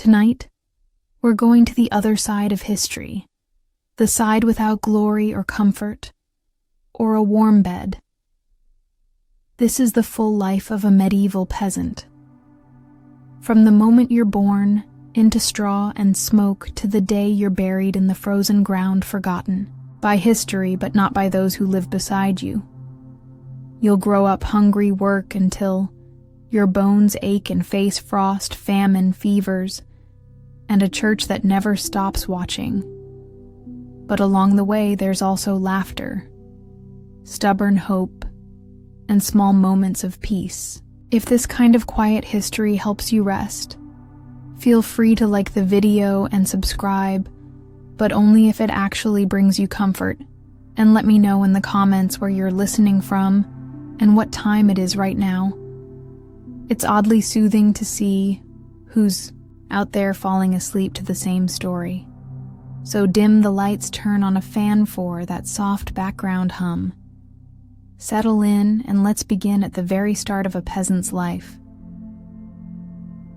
Tonight, we're going to the other side of history, the side without glory or comfort, or a warm bed. This is the full life of a medieval peasant. From the moment you're born, into straw and smoke, to the day you're buried in the frozen ground, forgotten by history but not by those who live beside you. You'll grow up hungry, work until your bones ache and face frost, famine, fevers, and a church that never stops watching. But along the way, there's also laughter, stubborn hope, and small moments of peace. If this kind of quiet history helps you rest, feel free to like the video and subscribe, but only if it actually brings you comfort, and let me know in the comments where you're listening from and what time it is right now. It's oddly soothing to see who's out there falling asleep to the same story. So dim the lights, turn on a fan for that soft background hum. Settle in and let's begin at the very start of a peasant's life.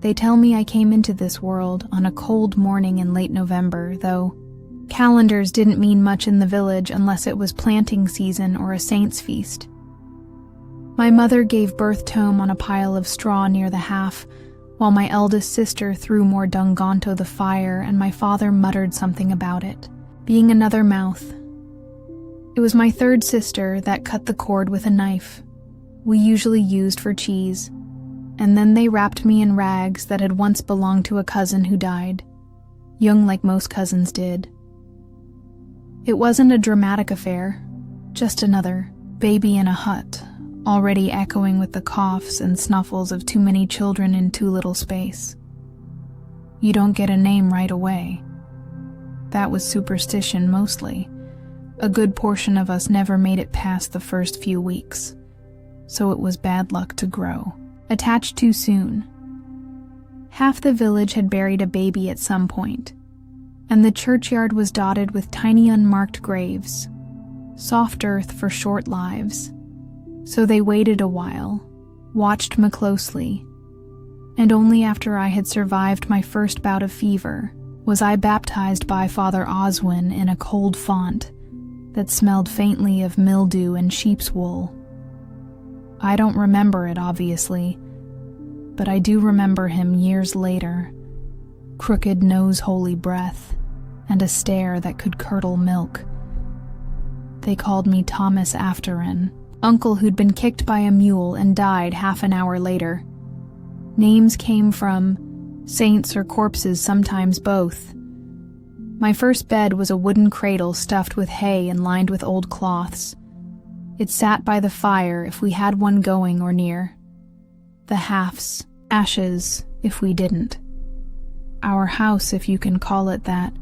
They tell me I came into this world on a cold morning in late November, though calendars didn't mean much in the village unless it was planting season or a saint's feast. My mother gave birth to him on a pile of straw near the hearth, while my eldest sister threw more dung onto the fire and my father muttered something about it being another mouth. It was my third sister that cut the cord with a knife we usually used for cheese, and then they wrapped me in rags that had once belonged to a cousin who died, young like most cousins did. It wasn't a dramatic affair, just another baby in a hut, already echoing with the coughs and snuffles of too many children in too little space. You don't get a name right away. That was superstition mostly. A good portion of us never made it past the first few weeks, so it was bad luck to grow. Attached too soon. Half the village had buried a baby at some point, and the churchyard was dotted with tiny unmarked graves, soft earth for short lives. So they waited a while, watched me closely, and only after I had survived my first bout of fever was I baptized by Father Oswin in a cold font that smelled faintly of mildew and sheep's wool. I don't remember it, obviously, but I do remember him years later, crooked nose-holy breath, and a stare that could curdle milk. They called me Thomas Afterin, uncle who'd been kicked by a mule and died half an hour later. Names came from saints or corpses, sometimes both. My first bed was a wooden cradle stuffed with hay and lined with old cloths. It sat by the fire if we had one going or near. The halves, ashes if we didn't. Our house, if you can call it that,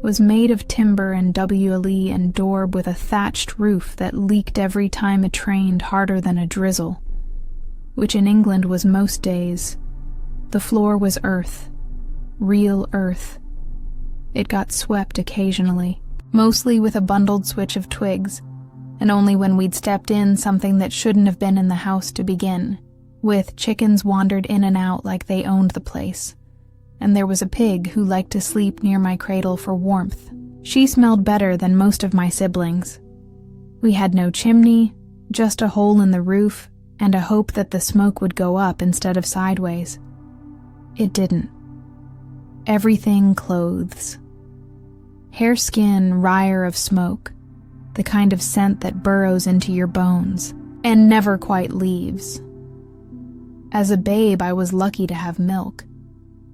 was made of timber and WLE and daub with a thatched roof that leaked every time it rained harder than a drizzle, which in England was most days. The floor was earth, real earth. It got swept occasionally, mostly with a bundled switch of twigs, and only when we'd stepped in something that shouldn't have been in the house to begin, with chickens wandered in and out like they owned the place. And there was a pig who liked to sleep near my cradle for warmth. She smelled better than most of my siblings. We had no chimney, just a hole in the roof, and a hope that the smoke would go up instead of sideways. It didn't. Everything clothes. Hareskin wire of smoke, the kind of scent that burrows into your bones, and never quite leaves. As a babe, I was lucky to have milk.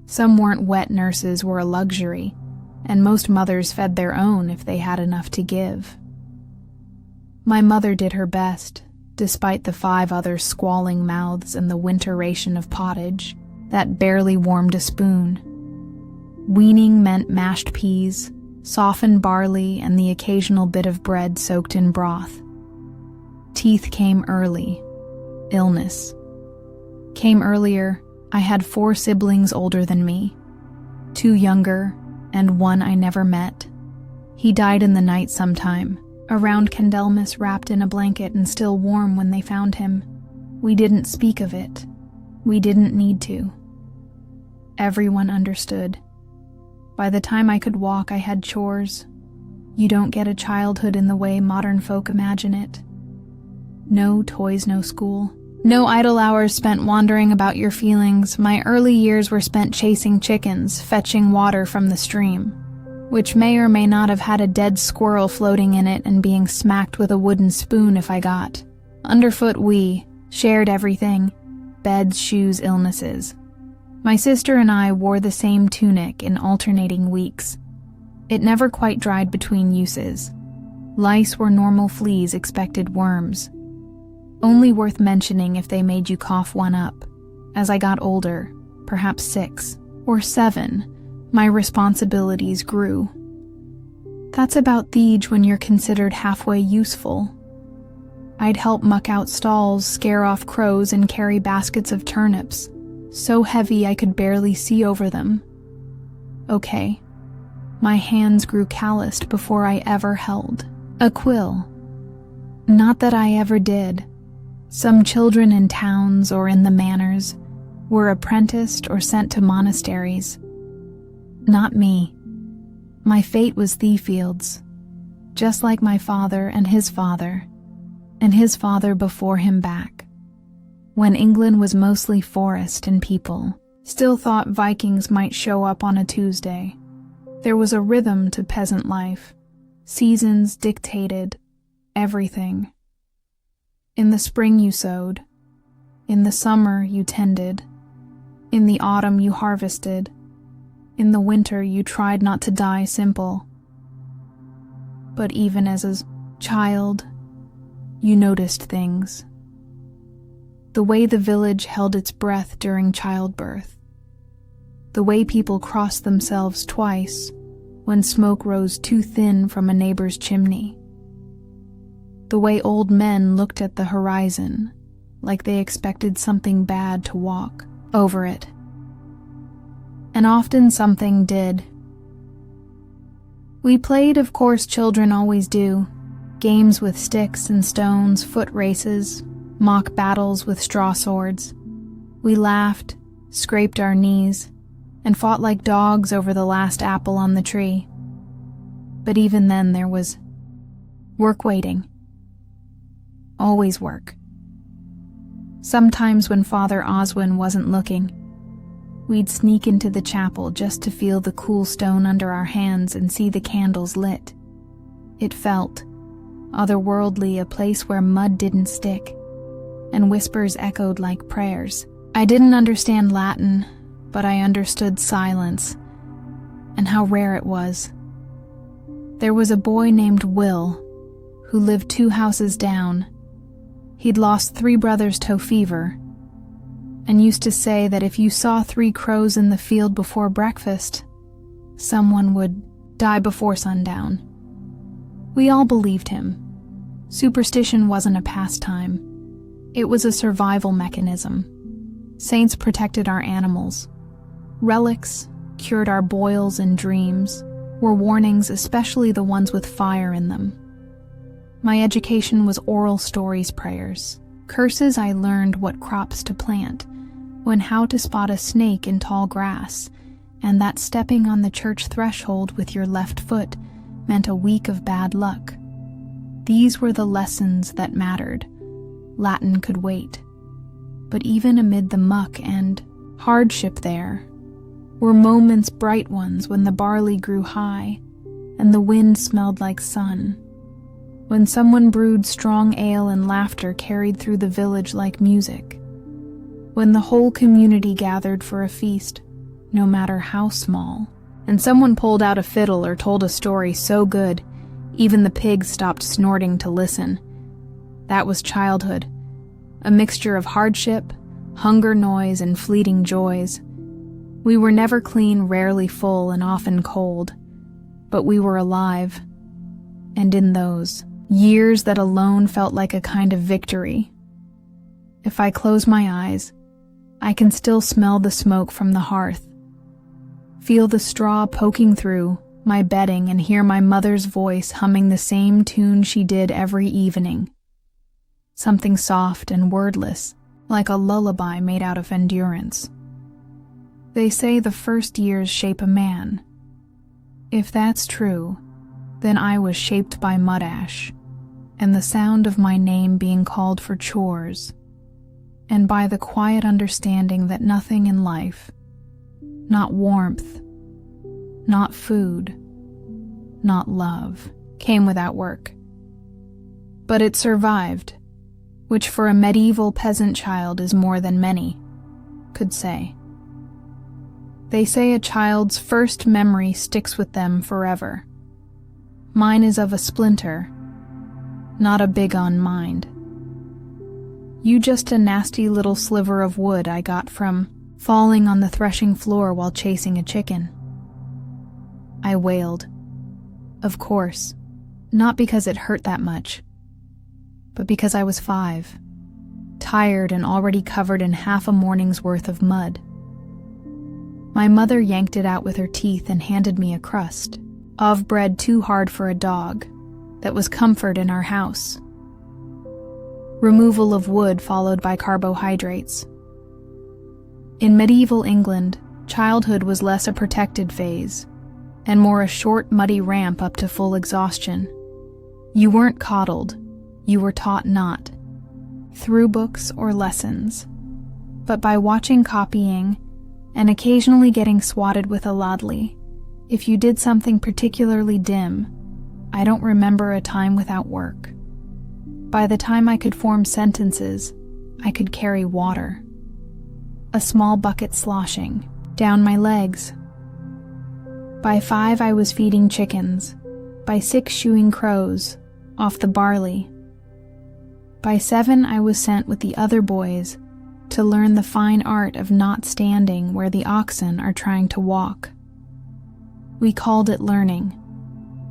Some weren't wet nurses were a luxury, and most mothers fed their own if they had enough to give. My mother did her best, despite the 5 other squalling mouths and the winter ration of pottage that barely warmed a spoon. Weaning meant mashed peas, softened barley, and the occasional bit of bread soaked in broth. Teeth came early. Illness came earlier. I had 4 siblings older than me, 2 younger, and 1 I never met. He died in the night sometime, around Candlemas, wrapped in a blanket and still warm when they found him. We didn't speak of it. We didn't need to. Everyone understood. By the time I could walk, I had chores. You don't get a childhood in the way modern folk imagine it. No toys, no school. No idle hours spent wandering about your feelings. My early years were spent chasing chickens, fetching water from the stream, which may or may not have had a dead squirrel floating in it and being smacked with a wooden spoon if I got. Underfoot we shared everything: beds, shoes, illnesses. My sister and I wore the same tunic in alternating weeks. It never quite dried between uses. Lice were normal fleas, expected worms. Only worth mentioning if they made you cough one up. As I got older, perhaps 6 or 7, my responsibilities grew. That's about the age when you're considered halfway useful. I'd help muck out stalls, scare off crows, and carry baskets of turnips, so heavy I could barely see over them. Okay, my hands grew calloused before I ever held a quill. Not that I ever did. Some children in towns or in the manors were apprenticed or sent to monasteries. Not me. My fate was Thefields, just like my father and his father before him back, when England was mostly forest and people still thought Vikings might show up on a Tuesday. There was a rhythm to peasant life. Seasons dictated everything. In the spring you sowed. In the summer you tended. In the autumn you harvested. In the winter you tried not to die simple. But even as a child, you noticed things. The way the village held its breath during childbirth. The way people crossed themselves twice when smoke rose too thin from a neighbor's chimney. The way old men looked at the horizon like they expected something bad to walk over it. And often something did. We played, of course children always do, games with sticks and stones, foot races, mock battles with straw swords. We laughed, scraped our knees, and fought like dogs over the last apple on the tree. But even then there was work waiting. Always work. Sometimes when Father Oswin wasn't looking, we'd sneak into the chapel just to feel the cool stone under our hands and see the candles lit. It felt otherworldly, a place where mud didn't stick, and whispers echoed like prayers. I didn't understand Latin, but I understood silence, and how rare it was. There was a boy named Will, who lived 2 houses down. He'd lost 3 brothers to fever, and used to say that if you saw 3 crows in the field before breakfast, someone would die before sundown. We all believed him. Superstition wasn't a pastime. It was a survival mechanism. Saints protected our animals. Relics cured our boils and dreams, were warnings, especially the ones with fire in them. My education was oral stories, prayers. Curses, I learned what crops to plant, when how to spot a snake in tall grass, and that stepping on the church threshold with your left foot meant a week of bad luck. These were the lessons that mattered. Latin could wait. But even amid the muck and hardship there were moments, bright ones, when the barley grew high and the wind smelled like sun, when someone brewed strong ale and laughter carried through the village like music, when the whole community gathered for a feast, no matter how small, and someone pulled out a fiddle or told a story so good even the pigs stopped snorting to listen. That was childhood, a mixture of hardship, hunger, noise, and fleeting joys. We were never clean, rarely full, and often cold, but we were alive. And in those years, that alone felt like a kind of victory. If I close my eyes, I can still smell the smoke from the hearth, feel the straw poking through my bedding, and hear my mother's voice humming the same tune she did every evening. Something soft and wordless, like a lullaby made out of endurance. They say the first years shape a man. If that's true, then I was shaped by mud ash, and the sound of my name being called for chores, and by the quiet understanding that nothing in life, not warmth, not food, not love, came without work. But it survived, which for a medieval peasant child is more than many could say. They say a child's first memory sticks with them forever. Mine is of a splinter, not a big-on mind. You just a nasty little sliver of wood I got from falling on the threshing floor while chasing a chicken. I wailed. Of course, not because it hurt that much, but because I was 5, tired and already covered in half a morning's worth of mud. My mother yanked it out with her teeth and handed me a crust of bread too hard for a dog that was comfort in our house. Removal of wood followed by carbohydrates. In medieval England, childhood was less a protected phase and more a short, muddy ramp up to full exhaustion. You weren't coddled, you were taught not, through books or lessons, but by watching copying and occasionally getting swatted with a ladli. If you did something particularly dim, I don't remember a time without work. By the time I could form sentences, I could carry water. A small bucket sloshing down my legs. By 5 I was feeding chickens, by 6 shoeing crows off the barley. By 7 I was sent with the other boys to learn the fine art of not standing where the oxen are trying to walk. We called it learning.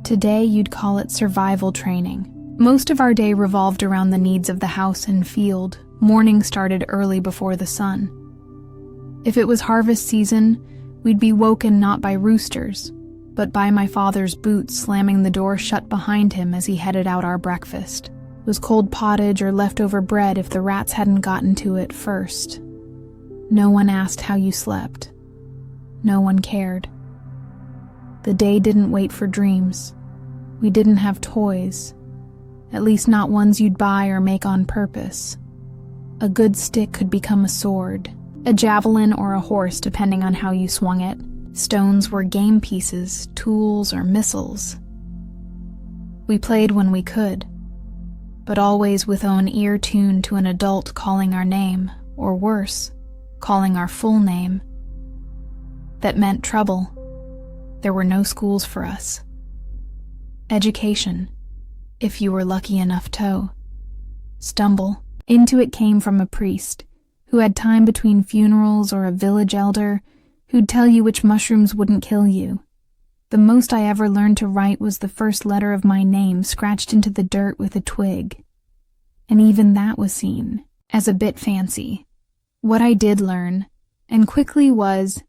Today you'd call it survival training. Most of our day revolved around the needs of the house and field. Morning started early before the sun. If it was harvest season, we'd be woken not by roosters, but by my father's boots slamming the door shut behind him as he headed out our breakfast. It was cold pottage or leftover bread if the rats hadn't gotten to it first. No one asked how you slept. No one cared. The day didn't wait for dreams. We didn't have toys, at least not ones you'd buy or make on purpose. A good stick could become a sword, a javelin or a horse depending on how you swung it. Stones were game pieces, tools, or missiles. We played when we could, but always with own ear tuned to an adult calling our name, or worse, calling our full name. That meant trouble. There were no schools for us. Education, if you were lucky enough to stumble into it, came from a priest who had time between funerals or a village elder who'd tell you which mushrooms wouldn't kill you. The most I ever learned to write was the first letter of my name scratched into the dirt with a twig. And even that was seen as a bit fancy. What I did learn, and quickly, was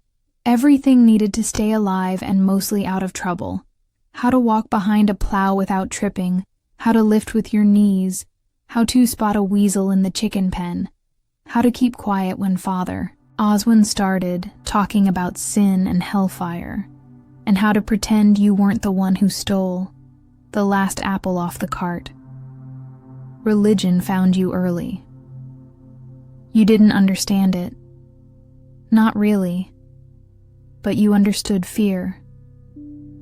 everything needed to stay alive and mostly out of trouble. How to walk behind a plow without tripping, how to lift with your knees, how to spot a weasel in the chicken pen, how to keep quiet when Father Oswin started talking about sin and hellfire, and how to pretend you weren't the one who stole the last apple off the cart. Religion found you early. You didn't understand it. Not really. But you understood fear.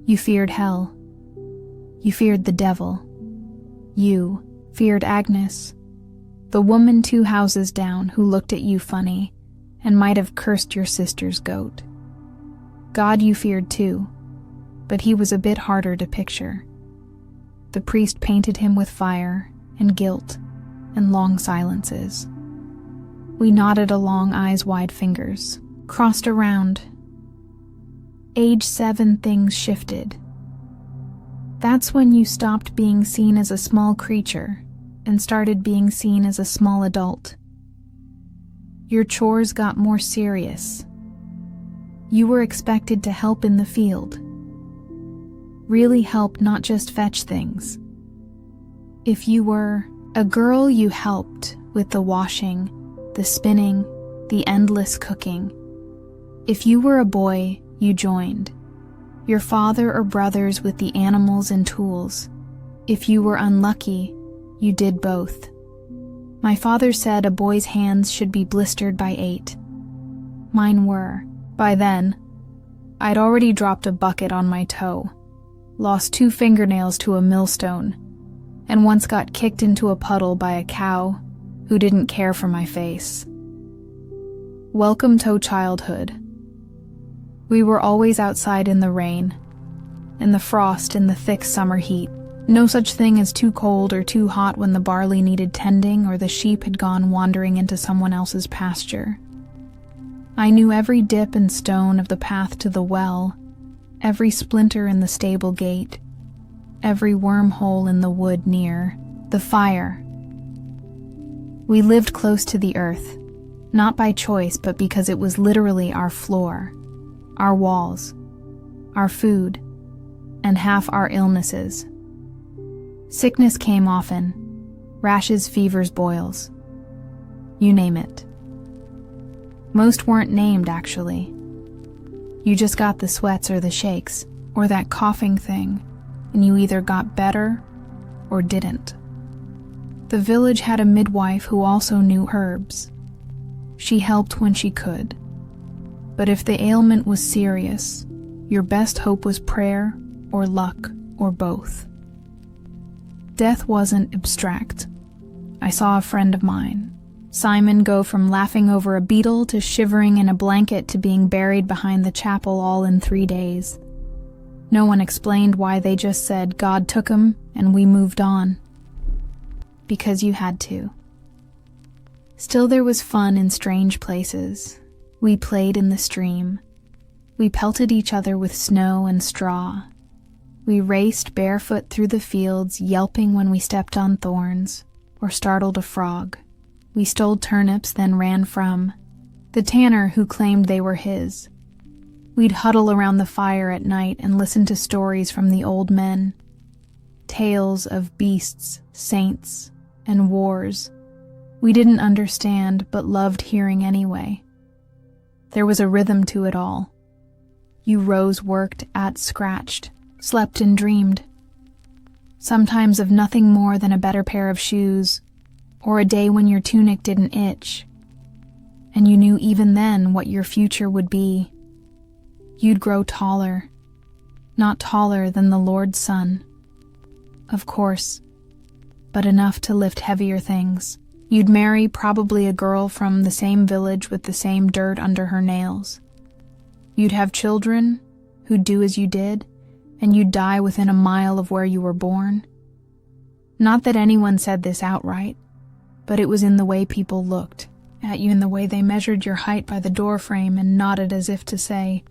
You feared hell. You feared the devil. You feared Agnes, the woman 2 houses down who looked at you funny and might have cursed your sister's goat. God you feared too, but he was a bit harder to picture. The priest painted him with fire and guilt and long silences. We nodded along eyes-wide fingers, crossed around. Age 7, things shifted. That's when you stopped being seen as a small creature and started being seen as a small adult. Your chores got more serious. You were expected to help in the field. Really help, not just fetch things. If you were a girl, you helped with the washing, the spinning, the endless cooking. If you were a boy, you joined. Your father or brothers with the animals and tools. If you were unlucky, you did both. My father said a boy's hands should be blistered by 8. Mine were. By then, I'd already dropped a bucket on my toe, lost 2 fingernails to a millstone, and once got kicked into a puddle by a cow who didn't care for my face. Welcome to childhood. We were always outside in the rain, in the frost, in the thick summer heat. No such thing as too cold or too hot when the barley needed tending or the sheep had gone wandering into someone else's pasture. I knew every dip and stone of the path to the well, every splinter in the stable gate, every wormhole in the wood near the fire. We lived close to the earth, not by choice but because it was literally our floor, our walls, our food, and half our illnesses. Sickness came often, rashes, fevers, boils. You name it. Most weren't named, actually. You just got the sweats or the shakes, or that coughing thing, and you either got better or didn't. The village had a midwife who also knew herbs. She helped when she could. But if the ailment was serious, your best hope was prayer or luck or both. Death wasn't abstract. I saw a friend of mine, Simon, go from laughing over a beetle to shivering in a blanket to being buried behind the chapel all in 3 days. No one explained why, they just said God took him and we moved on. Because you had to. Still, there was fun in strange places. We played in the stream. We pelted each other with snow and straw. We raced barefoot through the fields, yelping when we stepped on thorns or startled a frog. We stole turnips, then ran from the tanner who claimed they were his. We'd huddle around the fire at night and listen to stories from the old men, tales of beasts, saints, and wars we didn't understand but loved hearing anyway. There was a rhythm to it all. You rose, worked, ate, scratched, slept and dreamed, sometimes of nothing more than a better pair of shoes, or a day when your tunic didn't itch, and you knew even then what your future would be. You'd grow taller, not taller than the Lord's Son, of course, but enough to lift heavier things. You'd marry probably a girl from the same village with the same dirt under her nails. You'd have children who'd do as you did, and you'd die within a mile of where you were born. Not that anyone said this outright, but it was in the way people looked at you, in the way they measured your height by the doorframe and nodded as if to say,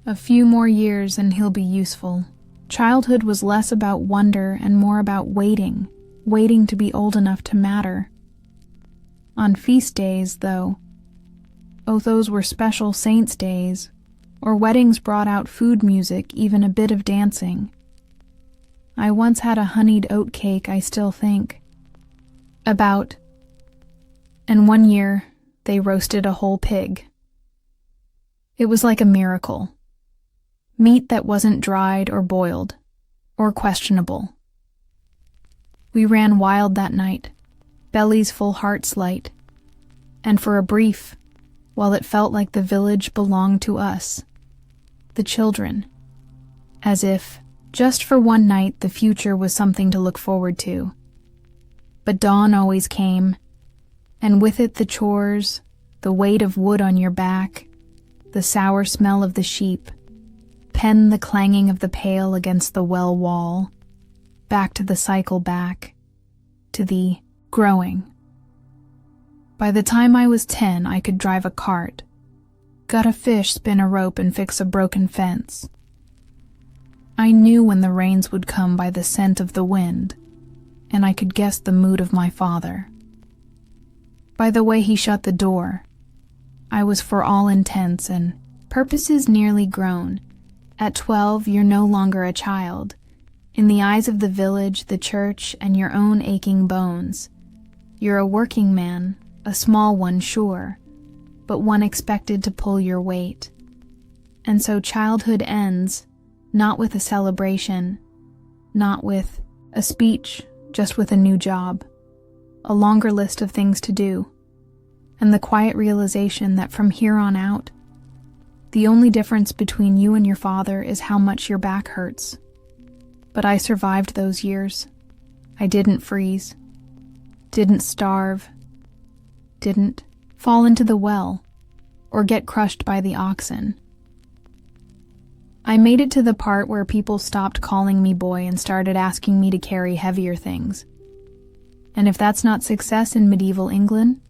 a few more years and he'll be useful. Childhood was less about wonder and more about waiting to be old enough to matter. On feast days, though, oh, those were special saints' days, or weddings brought out food music, even a bit of dancing. I once had a honeyed oat cake I still think about, and one year they roasted a whole pig. It was like a miracle. Meat that wasn't dried or boiled, or questionable. We ran wild that night, bellies full, hearts light, and for a brief, while it felt like the village belonged to us, the children, as if, just for one night, the future was something to look forward to. But dawn always came, and with it the chores, the weight of wood on your back, the sour smell of the sheep, the clanging of the pail against the well wall, back to the cycle, back to the growing. By the time I was 10, I could drive a cart, gut a fish, spin a rope, and fix a broken fence. I knew when the rains would come by the scent of the wind, and I could guess the mood of my father. By the way he shut the door, I was for all intents and purposes nearly grown. At 12, you're no longer a child. In the eyes of the village, the church, and your own aching bones, you're a working man, a small one, sure, but one expected to pull your weight. And so childhood ends, not with a celebration, not with a speech, just with a new job, a longer list of things to do, and the quiet realization that from here on out, the only difference between you and your father is how much your back hurts. But I survived those years. I didn't freeze, didn't starve, didn't fall into the well, or get crushed by the oxen. I made it to the part where people stopped calling me boy and started asking me to carry heavier things. And if that's not success in medieval England,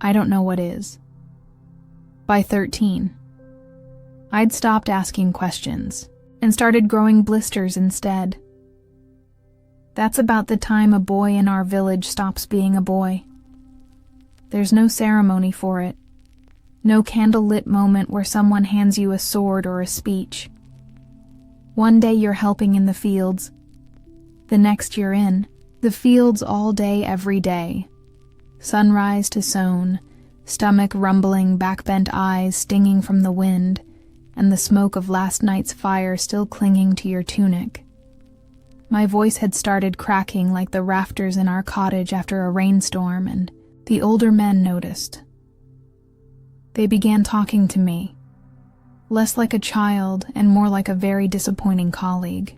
I don't know what is. By 13, I'd stopped asking questions and started growing blisters instead. That's about the time a boy in our village stops being a boy. There's no ceremony for it. No candlelit moment where someone hands you a sword or a speech. One day you're helping in the fields. The next you're in the fields all day every day. Sunrise to sown, stomach rumbling, backbent eyes stinging from the wind, and the smoke of last night's fire still clinging to your tunic. My voice had started cracking like the rafters in our cottage after a rainstorm, and the older men noticed. They began talking to me, less like a child and more like a very disappointing colleague.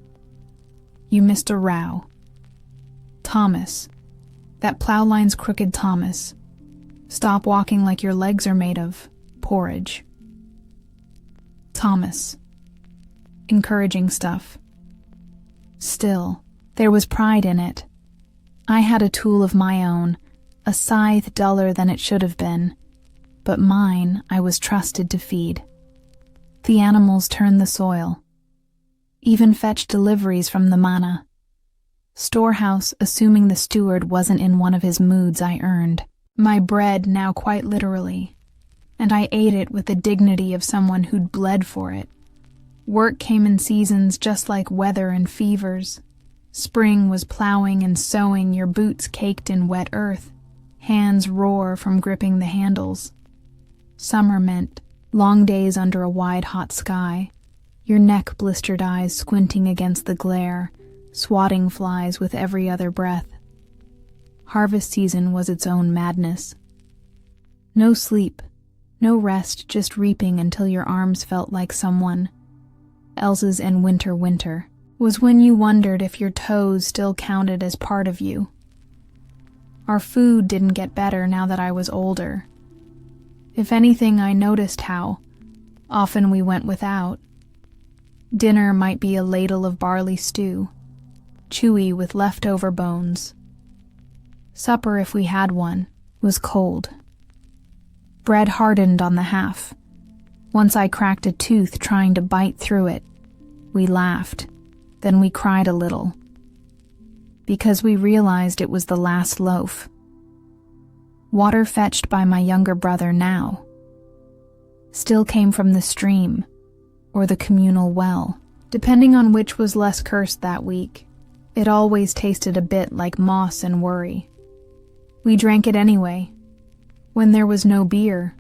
You missed a row. Thomas, that plow line's crooked Thomas. Stop walking like your legs are made of porridge. Thomas. Encouraging stuff. Still, there was pride in it. I had a tool of my own, a scythe duller than it should have been, but mine I was trusted to feed. The animals turned the soil, even fetched deliveries from the manna. Storehouse, assuming the steward wasn't in one of his moods, I earned my bread now quite literally, and I ate it with the dignity of someone who'd bled for it. Work came in seasons just like weather and fevers. Spring was plowing and sowing, your boots caked in wet earth, hands roar from gripping the handles. Summer meant long days under a wide hot sky, your neck blistered eyes squinting against the glare, swatting flies with every other breath. Harvest season was its own madness. No sleep, no rest, just reaping until your arms felt like someone else's, and winter was when you wondered if your toes still counted as part of you. Our food didn't get better now that I was older. If anything, I noticed how often we went without. Dinner might be a ladle of barley stew, chewy with leftover bones. Supper, if we had one, was cold. Bread hardened on the half. Once I cracked a tooth trying to bite through it. We laughed, then we cried a little, because we realized it was the last loaf. Water fetched by my younger brother now still came from the stream or the communal well, depending on which was less cursed that week. It always tasted a bit like moss and worry. We drank it anyway, when there was no beer.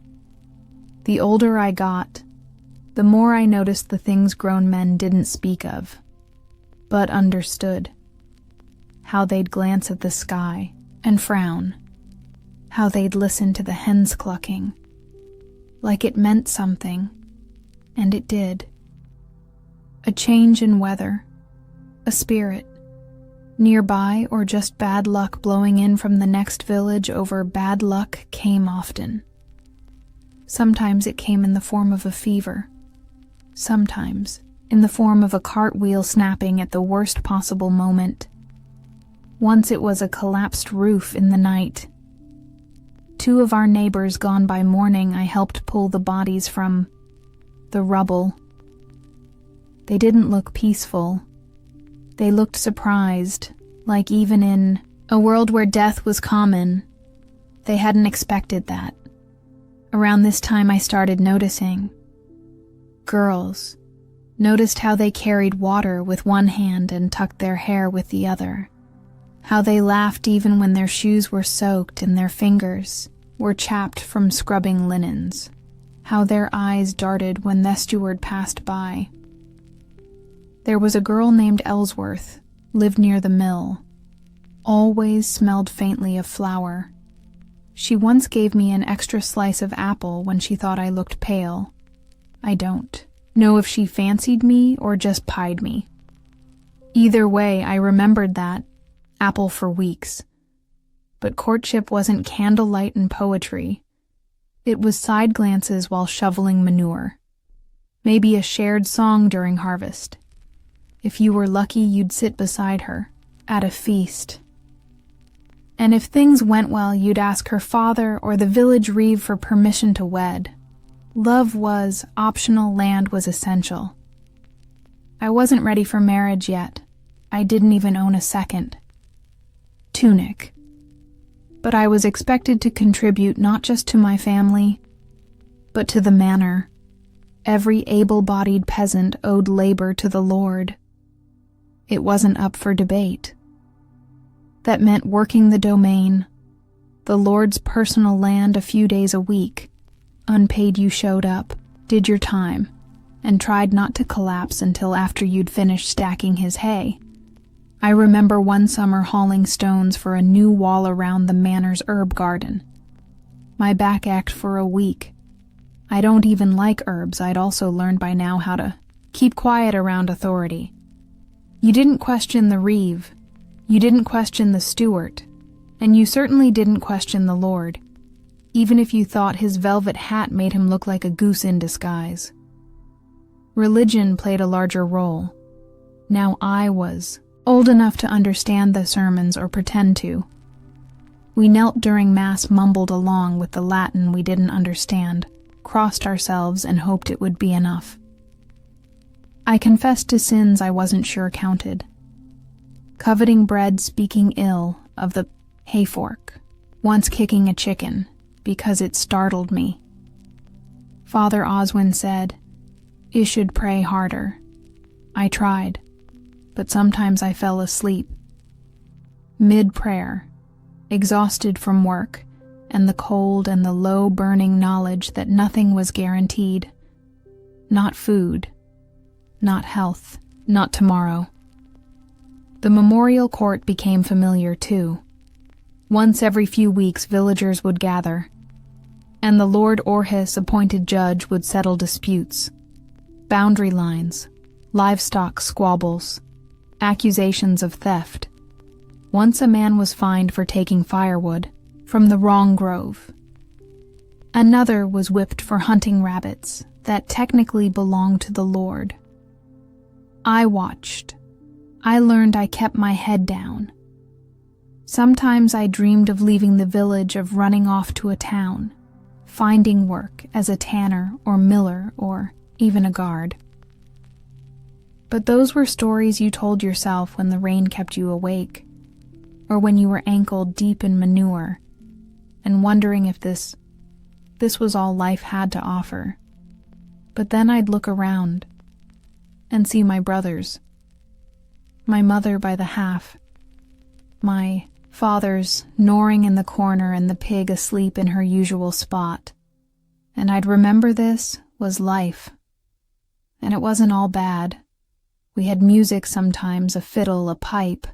The older I got, the more I noticed the things grown men didn't speak of, but understood. How they'd glance at the sky and frown. How they'd listen to the hens clucking, like it meant something, and it did. A change in weather, a spirit, nearby or just bad luck blowing in from the next village over bad luck came often. Sometimes it came in the form of a fever, sometimes in the form of a cartwheel snapping at the worst possible moment. Once it was a collapsed roof in the night. 2 of our neighbors gone by morning, I helped pull the bodies from the rubble. They didn't look peaceful. They looked surprised, like even in a world where death was common, they hadn't expected that. Around this time I started noticing. Girls. Noticed how they carried water with one hand and tucked their hair with the other. How they laughed even when their shoes were soaked and their fingers were chapped from scrubbing linens. how their eyes darted when the steward passed by. There was a girl named Ellsworth, lived near the mill, always smelled faintly of flour. She once gave me an extra slice of apple when she thought I looked pale. I don't know if she fancied me or just pied me. Either way, I remembered that apple for weeks. But courtship wasn't candlelight and poetry. It was side glances while shoveling manure. Maybe a shared song during harvest. If you were lucky, you'd sit beside her at a feast. And if things went well, you'd ask her father or the village reeve for permission to wed. Love was optional, land was essential. I wasn't ready for marriage yet. I didn't even own a second tunic. But I was expected to contribute not just to my family, but to the manor. Every able-bodied peasant owed labor to the Lord. It wasn't up for debate. That meant working the domain, the Lord's personal land, a few days a week. Unpaid, you showed up, did your time, and tried not to collapse until after you'd finished stacking his hay. I remember one summer hauling stones for a new wall around the manor's herb garden. My back ached for a week. I don't even like herbs. I'd also learned by now how to keep quiet around authority. You didn't question the reeve. You didn't question the steward. And you certainly didn't question the Lord, even if you thought his velvet hat made him look like a goose in disguise. Religion played a larger role. Now I was old enough to understand the sermons or pretend to. We knelt during Mass, mumbled along with the Latin we didn't understand, crossed ourselves and hoped it would be enough. I confessed to sins I wasn't sure counted. Coveting bread, speaking ill of the hayfork, once kicking a chicken because it startled me. Father Oswin said, "You should pray harder." I tried, but sometimes I fell asleep. Mid-prayer, exhausted from work and the cold and the low burning knowledge that nothing was guaranteed. Not food, not health, not tomorrow. The memorial court became familiar too. Once every few weeks villagers would gather, and the Lord Orhis appointed judge would settle disputes, boundary lines, livestock squabbles, accusations of theft. Once a man was fined for taking firewood from the wrong grove. Another was whipped for hunting rabbits that technically belonged to the Lord. I watched. I learned. I kept my head down. Sometimes I dreamed of leaving the village, of running off to a town, finding work as a tanner or miller or even a guard. But those were stories you told yourself when the rain kept you awake, or when you were ankle deep in manure and wondering if this was all life had to offer. But then I'd look around and see my brothers, my mother by the half, my father's snoring in the corner and the pig asleep in her usual spot. And I'd remember this was life. And it wasn't all bad. We had music sometimes, a fiddle, a pipe,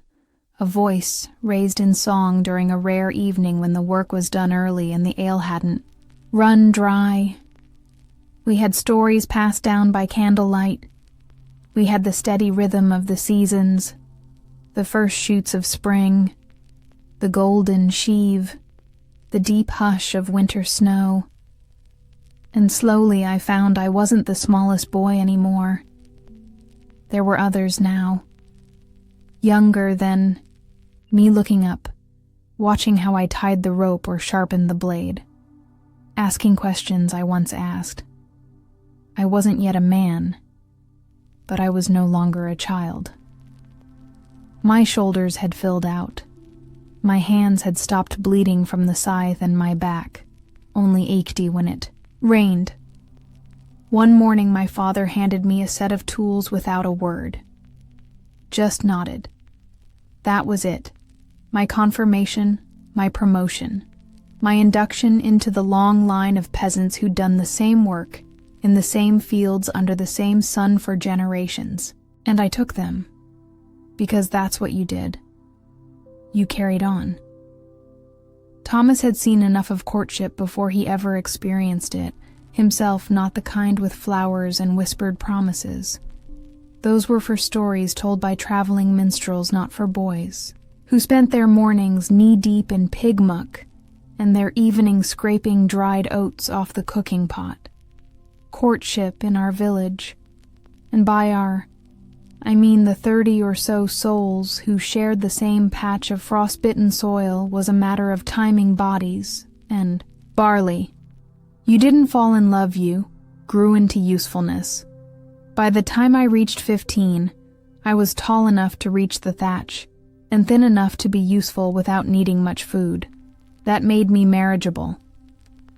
a voice raised in song during a rare evening when the work was done early and the ale hadn't run dry. We had stories passed down by candlelight. We had the steady rhythm of the seasons, the first shoots of spring, the golden sheave, the deep hush of winter snow. And slowly I found I wasn't the smallest boy anymore. There were others now, younger than me, looking up, watching how I tied the rope or sharpened the blade, asking questions I once asked. I wasn't yet a man, but I was no longer a child. My shoulders had filled out. My hands had stopped bleeding from the scythe, and my back only ached when it rained. One morning my father handed me a set of tools without a word. Just nodded. That was it. My confirmation, my promotion. my induction into the long line of peasants who'd done the same work, in the same fields under the same sun for generations. And I took them. Because that's what you did. You carried on. Thomas had seen enough of courtship before he ever experienced it, himself not the kind with flowers and whispered promises. Those were for stories told by traveling minstrels, not for boys, who spent their mornings knee-deep in pig muck and their evenings scraping dried oats off the cooking pot. Courtship in our village, and by our, I mean the 30 or so souls who shared the same patch of frostbitten soil, was a matter of timing bodies and barley. You didn't fall in love, you grew into usefulness. By the time I reached 15, I was tall enough to reach the thatch and thin enough to be useful without needing much food. That made me marriageable.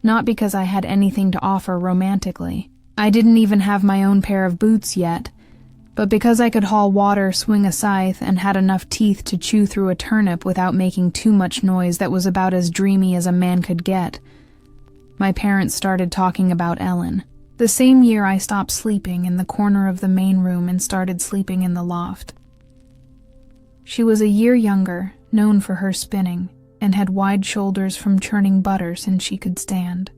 Not because I had anything to offer romantically. I didn't even have my own pair of boots yet, but because I could haul water, swing a scythe, and had enough teeth to chew through a turnip without making too much noise that was about as dreamy as a man could get. My parents started talking about Ellen. The same year I stopped sleeping in the corner of the main room and started sleeping in the loft. She was a year younger, known for her spinning, and had wide shoulders from churning butter since she could stand.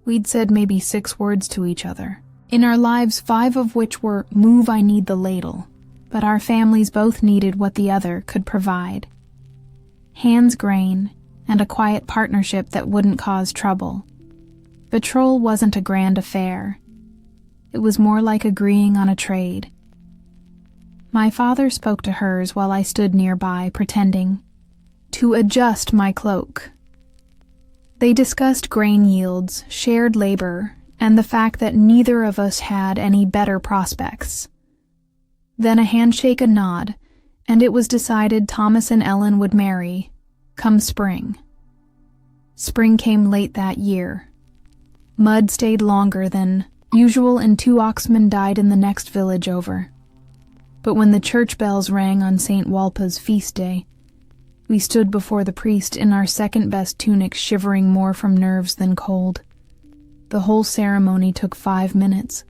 We'd said maybe 6 words to each other. In our lives, 5 of which were, "Move, I need the ladle," but our families both needed what the other could provide. Hands grain, and a quiet partnership that wouldn't cause trouble. Betrothal wasn't a grand affair. It was more like agreeing on a trade. My father spoke to hers while I stood nearby, pretending to adjust my cloak. They discussed grain yields, shared labor, and the fact that neither of us had any better prospects. Then a handshake, a nod, and it was decided Thomas and Ellen would marry, come spring. Spring came late that year. Mud stayed longer than usual, and 2 oxmen died in the next village over. But when the church bells rang on St. Walpa's feast day, we stood before the priest in our second-best tunics, shivering more from nerves than cold. The whole ceremony took 5 minutes.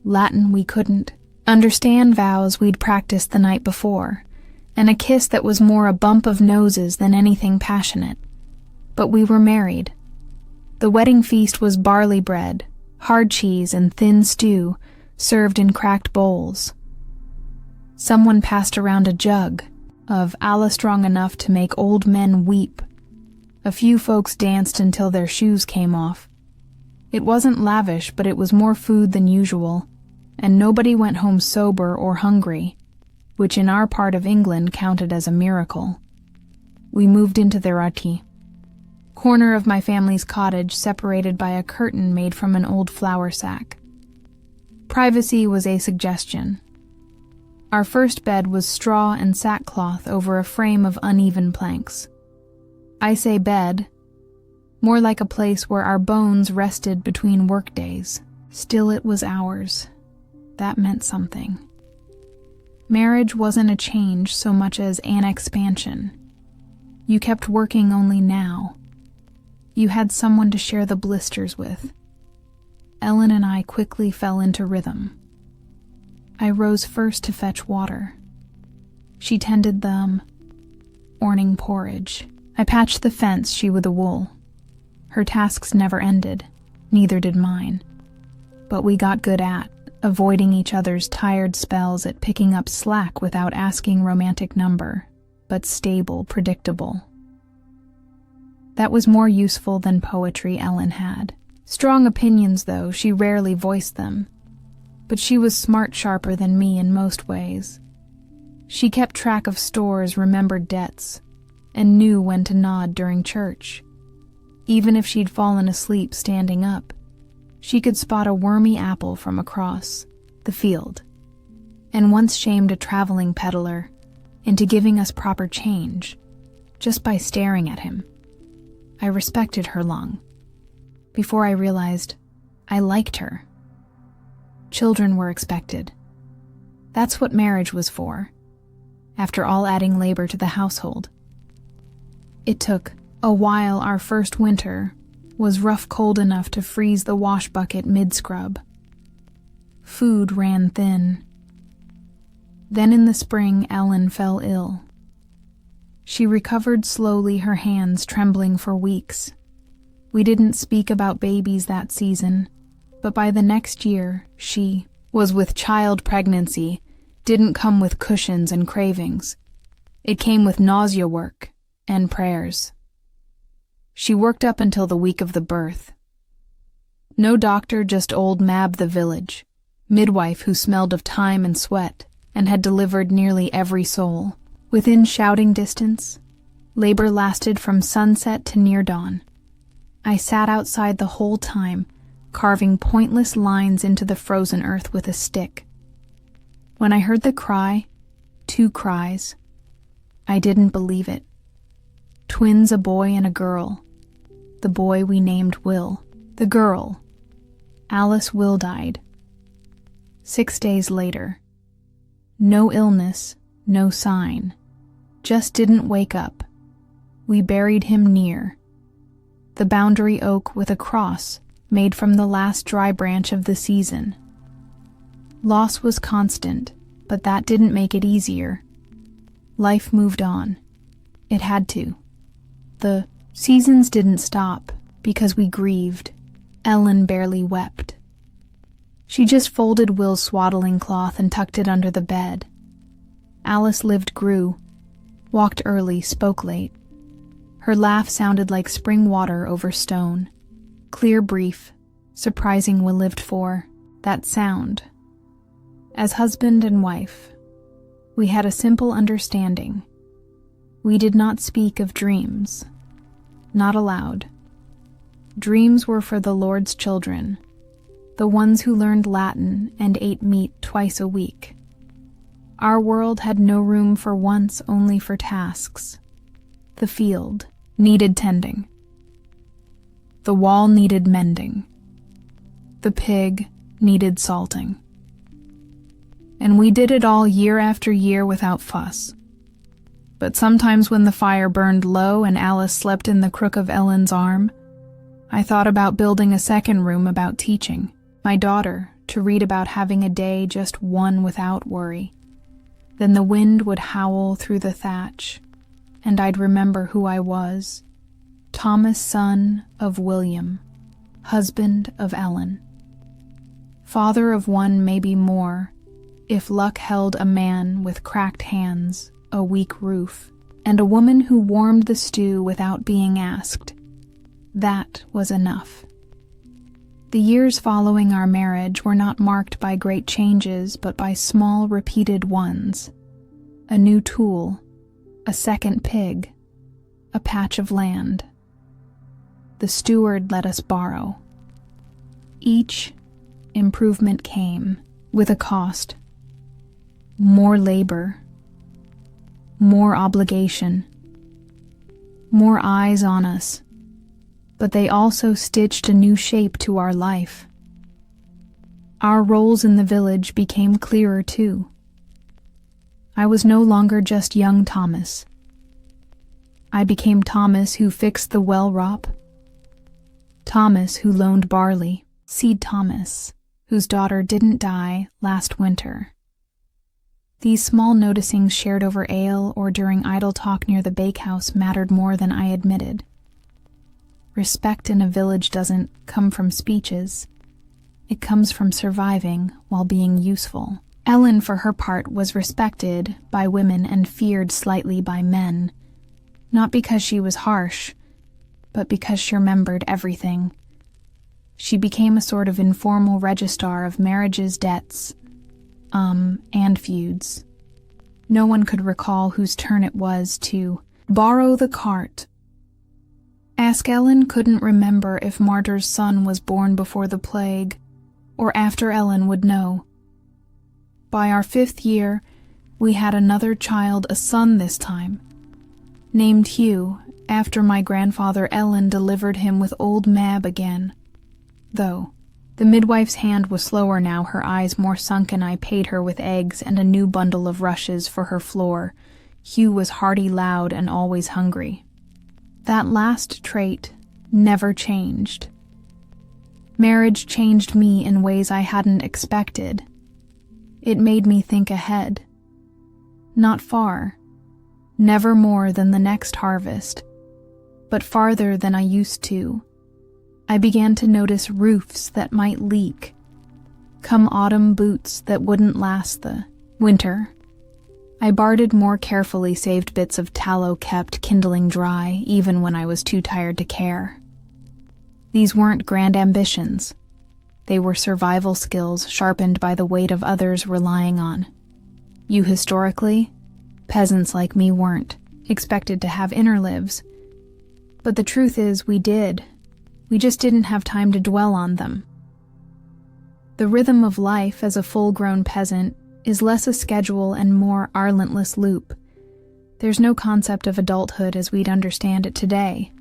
Latin we couldn't. Understand vows we'd practiced the night before, and a kiss that was more a bump of noses than anything passionate. But we were married. The wedding feast was barley bread, hard cheese, and thin stew, served in cracked bowls. Someone passed around a jug of alla strong enough to make old men weep. A few folks danced until their shoes came off. It wasn't lavish, but it was more food than usual, and nobody went home sober or hungry, which in our part of England counted as a miracle. We moved into the rati, corner of my family's cottage, separated by a curtain made from an old flour sack. Privacy was a suggestion. Our first bed was straw and sackcloth over a frame of uneven planks. I say bed, more like a place where our bones rested between workdays. Still, it was ours. That meant something. Marriage wasn't a change so much as an expansion. You kept working only now. You had someone to share the blisters with. Ellen and I quickly fell into rhythm. I rose first to fetch water. She tended the morning porridge. I patched the fence, she with the wool. Her tasks never ended, neither did mine. But we got good at avoiding each other's tired spells, at picking up slack without asking romantic number, but stable, predictable. That was more useful than poetry Ellen had. Strong opinions, though, she rarely voiced them. But she was smart, sharper than me in most ways. She kept track of stores, remembered debts, and knew when to nod during church. Even if she'd fallen asleep standing up, she could spot a wormy apple from across the field, and once shamed a traveling peddler into giving us proper change, just by staring at him. I respected her long, before I realized I liked her. Children were expected. That's what marriage was for, after all, adding labor to the household. It took A while our first winter was rough cold enough to freeze the wash bucket mid-scrub. Food ran thin. Then in the spring, Ellen fell ill. She recovered slowly, her hands trembling for weeks. We didn't speak about babies that season, but by the next year, she was with child pregnancy, didn't come with cushions and cravings. It came with nausea work and prayers. She worked up until the week of the birth. No doctor, just old Mab the village, midwife who smelled of thyme and sweat and had delivered nearly every soul. Within shouting distance, labor lasted from sunset to near dawn. I sat outside the whole time, carving pointless lines into the frozen earth with a stick. When I heard the cry, 2 cries, I didn't believe it. Twins, a boy and a girl. The boy we named Will. The girl, Alice Will, died. 6 days later. No illness, no sign. Just didn't wake up. We buried him near the boundary oak with a cross made from the last dry branch of the season. Loss was constant, but that didn't make it easier. Life moved on. It had to. The seasons didn't stop because we grieved. Ellen barely wept. She just folded Will's swaddling cloth and tucked it under the bed. Alice lived, grew, walked early, spoke late. Her laugh sounded like spring water over stone. Clear, brief, surprising. Will lived for that sound. As husband and wife, we had a simple understanding. We did not speak of dreams. Not aloud. Dreams were for the Lord's children, the ones who learned Latin and ate meat twice a week. Our world had no room for wants, only for tasks. The field needed tending. The wall needed mending. The pig needed salting. And we did it all year after year without fuss. But sometimes when the fire burned low and Alice slept in the crook of Ellen's arm, I thought about building a second room, about teaching my daughter to read, about having a day just one without worry. Then the wind would howl through the thatch, and I'd remember who I was, Thomas, son of William, husband of Ellen. Father of one, maybe more, if luck held a man with cracked hands, a weak roof, and a woman who warmed the stew without being asked. That was enough. The years following our marriage were not marked by great changes, but by small, repeated ones. A new tool, a second pig, a patch of land. The steward let us borrow. Each improvement came with a cost. More labor, more obligation, more eyes on us, but they also stitched a new shape to our life. Our roles in the village became clearer too. I was no longer just young Thomas. I became Thomas who fixed the well rop, Thomas who loaned barley, Seed Thomas, whose daughter didn't die last winter. These small noticings shared over ale or during idle talk near the bakehouse mattered more than I admitted. Respect in a village doesn't come from speeches. It comes from surviving while being useful. Ellen, for her part, was respected by women and feared slightly by men, not because she was harsh, but because she remembered everything. She became a sort of informal registrar of marriages, debts, and feuds. No one could recall whose turn it was to borrow the cart. Ask Ellen couldn't remember if Martyr's son was born before the plague, or after. Ellen would know. By our 5th year, we had another child, a son this time, named Hugh, after my grandfather. Ellen delivered him with old Mab again. Though the midwife's hand was slower now, her eyes more sunken, I paid her with eggs and a new bundle of rushes for her floor. Hugh was hearty, loud, and always hungry. That last trait never changed. Marriage changed me in ways I hadn't expected. It made me think ahead. Not far, never more than the next harvest, but farther than I used to. I began to notice roofs that might leak, come autumn boots that wouldn't last the winter. I bartered more carefully saved bits of tallow kept kindling dry even when I was too tired to care. These weren't grand ambitions. They were survival skills sharpened by the weight of others relying on you. Historically, peasants like me weren't expected to have inner lives. But the truth is, we did. We just didn't have time to dwell on them. The rhythm of life as a full-grown peasant is less a schedule and more a relentless loop. There's no concept of adulthood as we'd understand it today.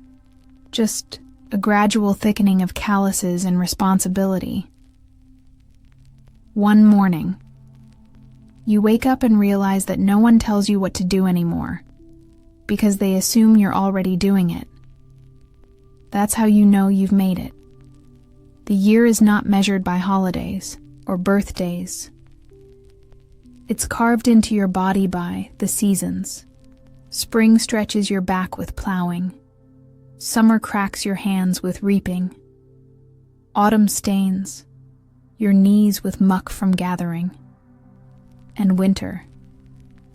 Just a gradual thickening of calluses and responsibility. One morning, you wake up and realize that no one tells you what to do anymore, because they assume you're already doing it. That's how you know you've made it. The year is not measured by holidays or birthdays. It's carved into your body by the seasons. Spring stretches your back with plowing. Summer cracks your hands with reaping. Autumn stains your knees with muck from gathering. And winter,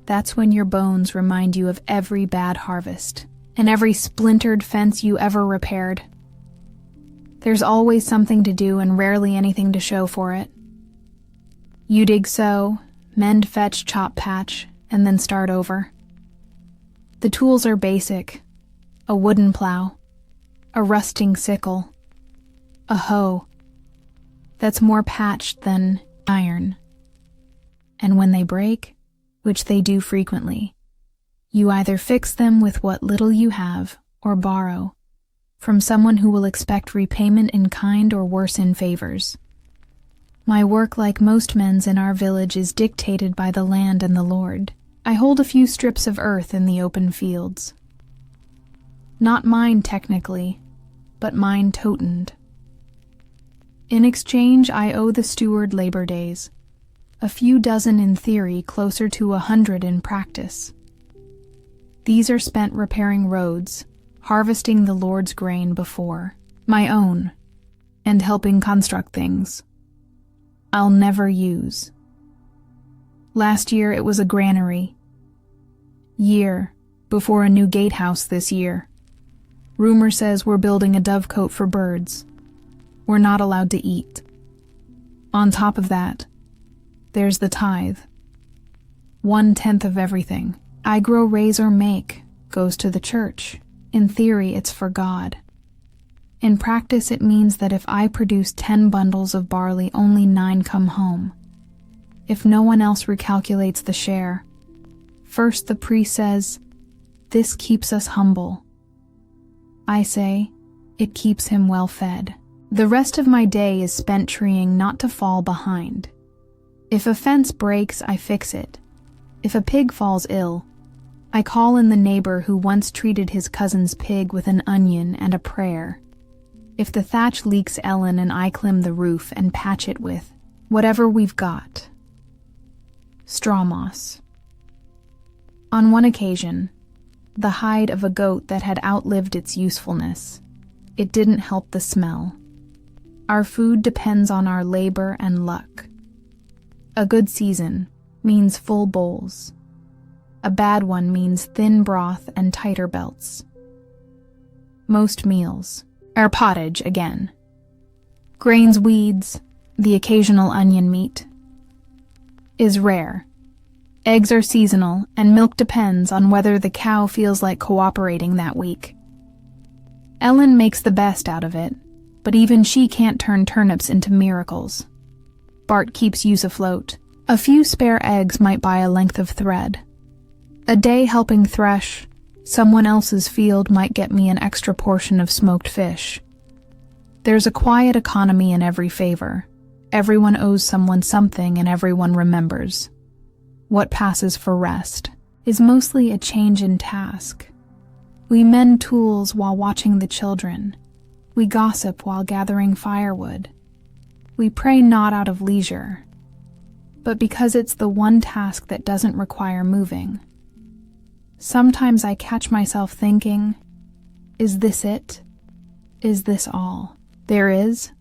that's when your bones remind you of every bad harvest and every splintered fence you ever repaired. There's always something to do and rarely anything to show for it. You dig sow, mend, fetch, chop, patch, and then start over. The tools are basic: a wooden plow, a rusting sickle, a hoe that's more patched than iron. And when they break, which they do frequently, you either fix them with what little you have or borrow from someone who will expect repayment in kind or worse in favors. My work, like most men's in our village, is dictated by the land and the Lord. I hold a few strips of earth in the open fields. Not mine technically, but mine totened. In exchange, I owe the steward labor days, a few dozen in theory, closer to 100 in practice. These are spent repairing roads, harvesting the Lord's grain before my own, and helping construct things I'll never use. Last year it was a granary. Year before a new gatehouse this year. Rumor says we're building a dovecote for birds. We're not allowed to eat. On top of that, there's the tithe. 1/10 of everything I grow, raise, or make goes to the church. In theory, it's for God. In practice, it means that if I produce 10 bundles of barley, only 9 come home. If no one else recalculates the share, first the priest says, "This keeps us humble." I say, "It keeps him well fed." The rest of my day is spent treeing not to fall behind. If a fence breaks, I fix it. If a pig falls ill, I call in the neighbor who once treated his cousin's pig with an onion and a prayer. If the thatch leaks, Ellen and I climb the roof and patch it with whatever we've got. Straw moss. On one occasion, the hide of a goat that had outlived its usefulness. It didn't help the smell. Our food depends on our labor and luck. A good season means full bowls. A bad one means thin broth and tighter belts. Most meals are pottage again. Grains, weeds, the occasional onion meat is rare. Eggs are seasonal, and milk depends on whether the cow feels like cooperating that week. Ellen makes the best out of it, but even she can't turn turnips into miracles. Bart keeps use afloat. A few spare eggs might buy a length of thread. A day helping thresh someone else's field might get me an extra portion of smoked fish. There's a quiet economy in every favor. Everyone owes someone something, and everyone remembers. What passes for rest is mostly a change in task. We mend tools while watching the children. We gossip while gathering firewood. We pray not out of leisure, but because it's the one task that doesn't require moving. Sometimes I catch myself thinking, is this it? Is this all there is?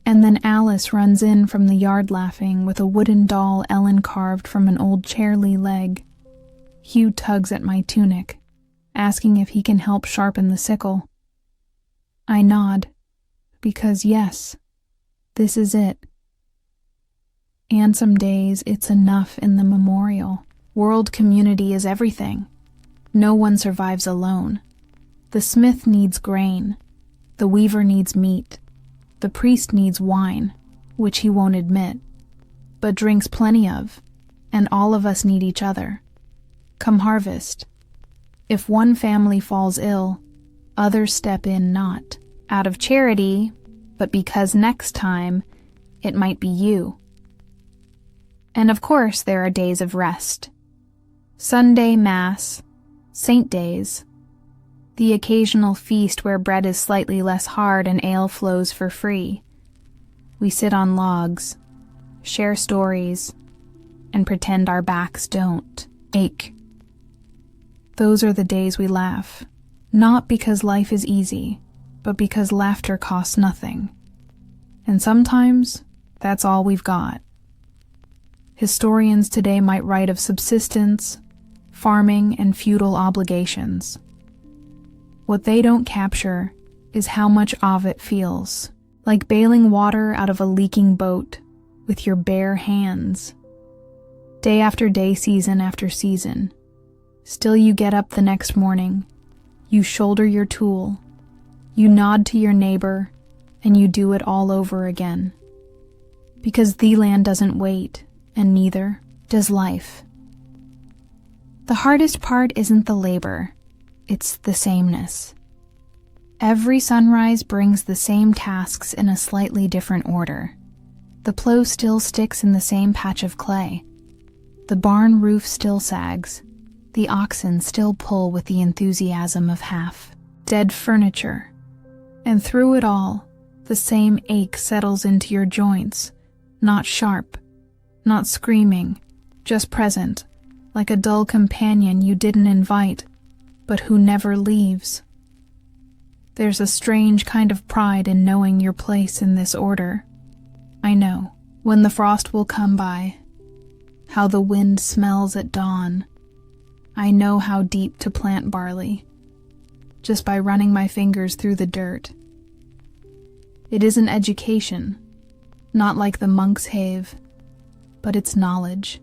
And then Alice runs in from the yard laughing with a wooden doll Ellen carved from an old chair-lee leg. Hugh tugs at my tunic, asking if he can help sharpen the sickle. I nod, because yes, this is it. And some days it's enough in the memorial. World community is everything. No one survives alone. The smith needs grain. The weaver needs meat. The priest needs wine, which he won't admit, but drinks plenty of, and all of us need each other. Come harvest. If one family falls ill, others step in not out of charity, but because next time it might be you. And of course there are days of rest. Sunday Mass, Saint Days, the occasional feast where bread is slightly less hard and ale flows for free. We sit on logs, share stories, and pretend our backs don't ache. Those are the days we laugh, not because life is easy, but because laughter costs nothing. And sometimes that's all we've got. Historians today might write of subsistence, farming, and feudal obligations. What they don't capture is how much of it feels like bailing water out of a leaking boat with your bare hands. Day after day, season after season. Still you get up the next morning, you shoulder your tool, you nod to your neighbor, and you do it all over again. Because the land doesn't wait, and neither does life. The hardest part isn't the labor. It's the sameness. Every sunrise brings the same tasks in a slightly different order. The plow still sticks in the same patch of clay. The barn roof still sags. The oxen still pull with the enthusiasm of half-dead furniture. And through it all, the same ache settles into your joints, not sharp, not screaming, just present, like a dull companion you didn't invite, but who never leaves. There's a strange kind of pride in knowing your place in this order. I know when the frost will come by, how the wind smells at dawn. I know how deep to plant barley, just by running my fingers through the dirt. It isn't education, not like the monk's have, but it's knowledge,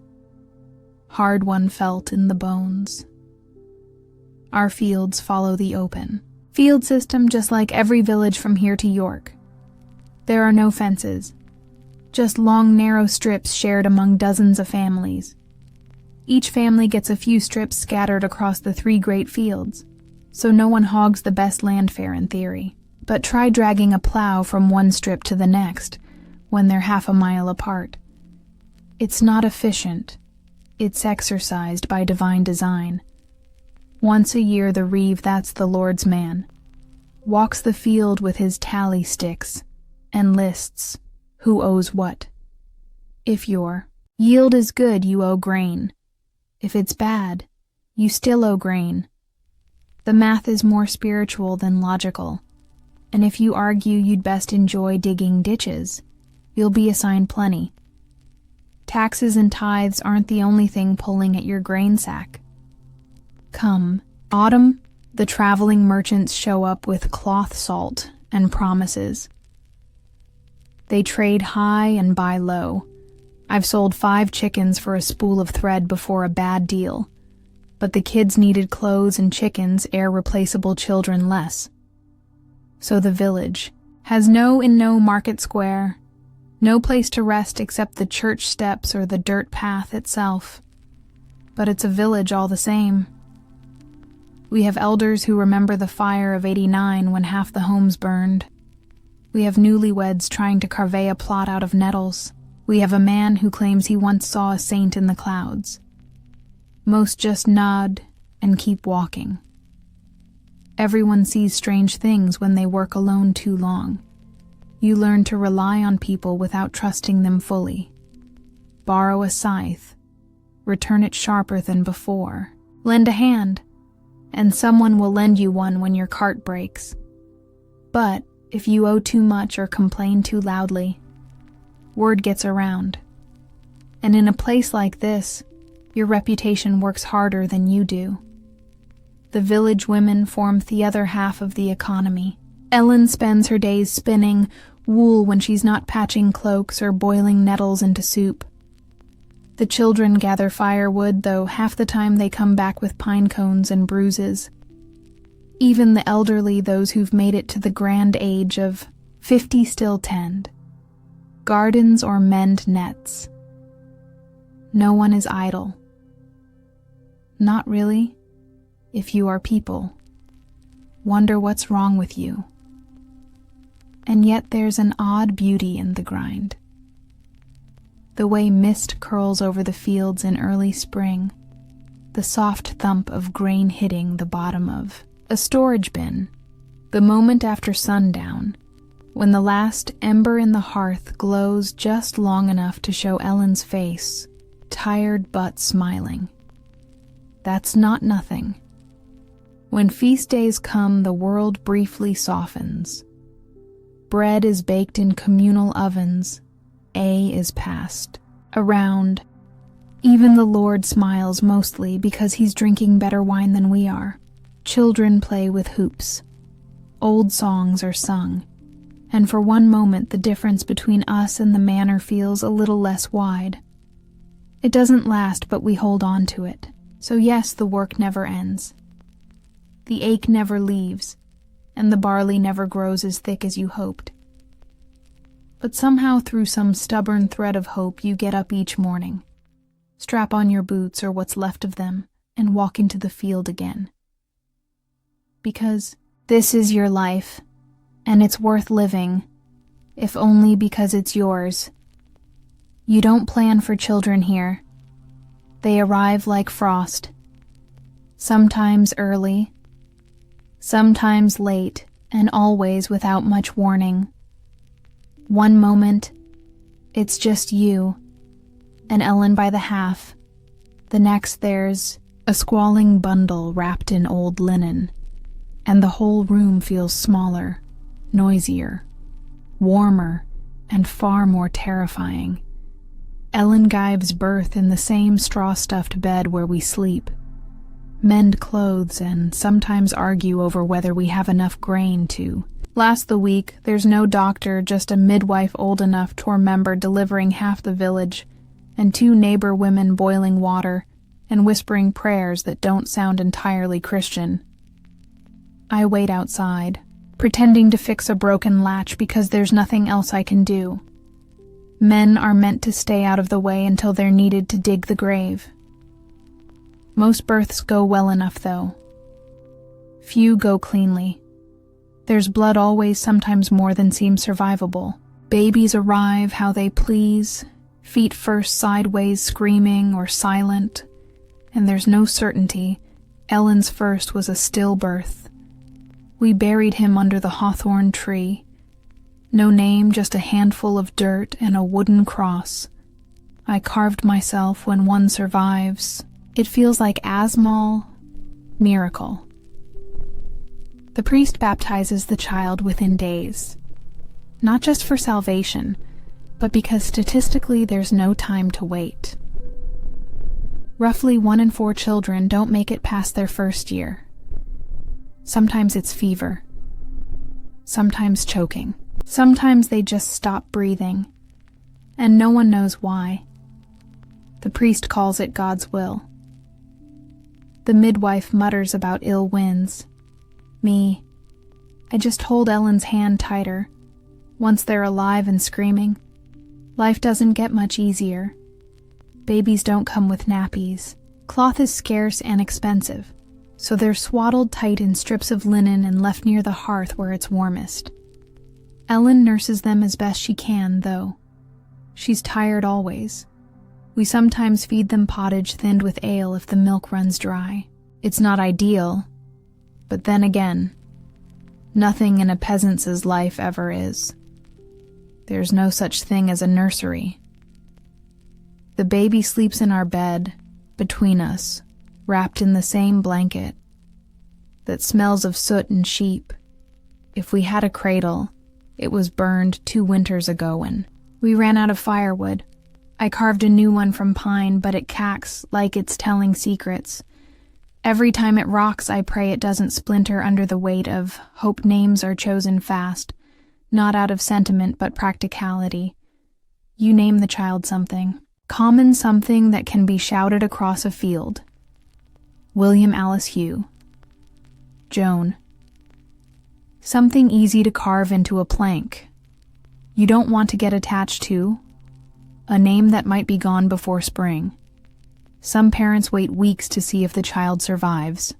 hard one felt in the bones. Our fields follow the open field system just like every village from here to York. There are no fences, just long narrow strips shared among dozens of families. Each family gets a few strips scattered across the 3 great fields, so no one hogs the best land fair in theory. But try dragging a plow from one strip to the next when they're half a mile apart. It's not efficient. It's exercised by divine design. Once a year the reeve, that's the Lord's man, walks the field with his tally sticks and lists who owes what. If your yield is good, you owe grain. If it's bad, you still owe grain. The math is more spiritual than logical, and if you argue you'd best enjoy digging ditches, you'll be assigned plenty. Taxes and tithes aren't the only thing pulling at your grain sack. Come autumn, the traveling merchants show up with cloth salt and promises. They trade high and buy low. I've sold 5 chickens for a spool of thread before a bad deal, but the kids needed clothes and chickens ere replaceable children less. So the village has no market square, no place to rest except the church steps or the dirt path itself. But it's a village all the same. We have elders who remember the fire of '89 when half the homes burned. We have newlyweds trying to carve a plot out of nettles. We have a man who claims he once saw a saint in the clouds. Most just nod and keep walking. Everyone sees strange things when they work alone too long. You learn to rely on people without trusting them fully. Borrow a scythe. Return it sharper than before. Lend a hand, and someone will lend you one when your cart breaks. But if you owe too much or complain too loudly, word gets around. And in a place like this, your reputation works harder than you do. The village women form the other half of the economy. Ellen spends her days spinning wool when she's not patching cloaks or boiling nettles into soup. The children gather firewood, though half the time they come back with pine cones and bruises. Even the elderly, those who've made it to the grand age of 50, still tend gardens or mend nets. No one is idle. Not really, if you are people. Wonder what's wrong with you. And yet there's an odd beauty in the grind. The way mist curls over the fields in early spring, the soft thump of grain hitting the bottom of a storage bin, the moment after sundown, when the last ember in the hearth glows just long enough to show Ellen's face, tired but smiling. That's not nothing. When feast days come, the world briefly softens. Bread is baked in communal ovens. A is passed around. Even the Lord smiles mostly because he's drinking better wine than we are. Children play with hoops. Old songs are sung. And for one moment the difference between us and the manor feels a little less wide. It doesn't last, but we hold on to it. So yes, the work never ends. The ache never leaves, and the barley never grows as thick as you hoped. But somehow through some stubborn thread of hope you get up each morning, strap on your boots or what's left of them, and walk into the field again. Because this is your life, and it's worth living, if only because it's yours. You don't plan for children here. They arrive like frost, sometimes early, sometimes late, and always without much warning. One moment, it's just you and Ellen by the half. The next, there's a squalling bundle wrapped in old linen, and the whole room feels smaller, noisier, warmer, and far more terrifying. Ellen gives birth in the same straw-stuffed bed where we sleep, mend clothes, and sometimes argue over whether we have enough grain to last the week. There's no doctor, just a midwife old enough to remember delivering half the village, and 2 neighbor women boiling water and whispering prayers that don't sound entirely Christian. I wait outside, pretending to fix a broken latch because there's nothing else I can do. Men are meant to stay out of the way until they're needed to dig the grave. Most births go well enough, though. Few go cleanly. There's blood always, sometimes more than seems survivable. Babies arrive how they please, feet first sideways screaming or silent, and there's no certainty. Ellen's first was a stillbirth. We buried him under the hawthorn tree. No name, just a handful of dirt and a wooden cross. I carved myself when one survives. It feels like Asmal, miracle. The priest baptizes the child within days, not just for salvation, but because statistically there's no time to wait. Roughly 1 in 4 children don't make it past their first year. Sometimes it's fever, sometimes choking, sometimes they just stop breathing, and no one knows why. The priest calls it God's will. The midwife mutters about ill winds. Me, I just hold Ellen's hand tighter. Once they're alive and screaming, life doesn't get much easier. Babies don't come with nappies. Cloth is scarce and expensive, so they're swaddled tight in strips of linen and left near the hearth where it's warmest. Ellen nurses them as best she can, though. She's tired always. We sometimes feed them pottage thinned with ale if the milk runs dry. It's not ideal, But then again, nothing in a peasant's life ever is. There's no such thing as a nursery. The baby sleeps in our bed, between us, wrapped in the same blanket that smells of soot and sheep. If we had a cradle, it was burned 2 winters ago when we ran out of firewood. I carved a new one from pine, but it cacks like it's telling secrets. Every time it rocks, I pray it doesn't splinter under the weight of hope. Names are chosen fast, not out of sentiment but practicality. You name the child something. Common something that can be shouted across a field. William Alice Hugh. Joan. Something easy to carve into a plank. You don't want to get attached to. A name that might be gone before spring. Some parents wait weeks to see if the child survives.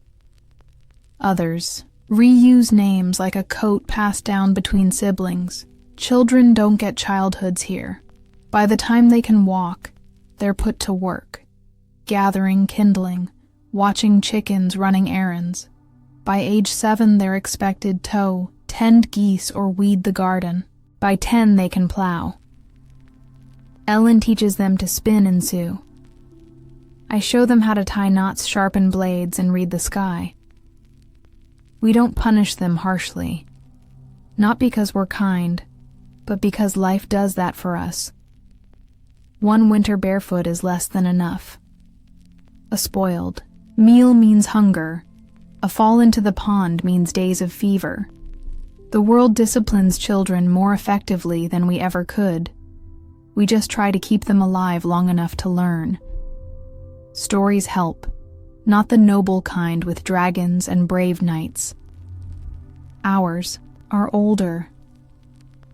Others reuse names like a coat passed down between siblings. Children don't get childhoods here. By the time they can walk, they're put to work, gathering kindling, watching chickens, running errands. By age 7, they're expected to tend geese or weed the garden. By 10, they can plow. Ellen teaches them to spin and sew. I show them how to tie knots, sharpen blades, and read the sky. We don't punish them harshly, not because we're kind, but because life does that for us. 1 winter barefoot is less than enough. A spoiled meal means hunger. A fall into the pond means days of fever. The world disciplines children more effectively than we ever could. We just try to keep them alive long enough to learn. Stories help, not the noble kind with dragons and brave knights. Ours are older.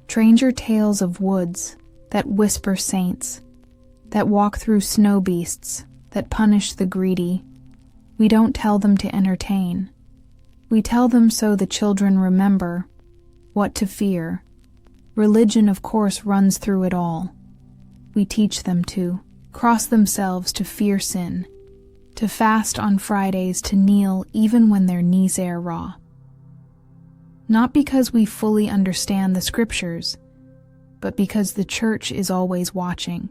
Stranger tales of woods that whisper saints, that walk through snow beasts, that punish the greedy. We don't tell them to entertain. We tell them so the children remember what to fear. Religion, of course, runs through it all. We teach them to cross themselves, to fear sin, to fast on Fridays, to kneel even when their knees are raw. Not because we fully understand the scriptures, but because the church is always watching.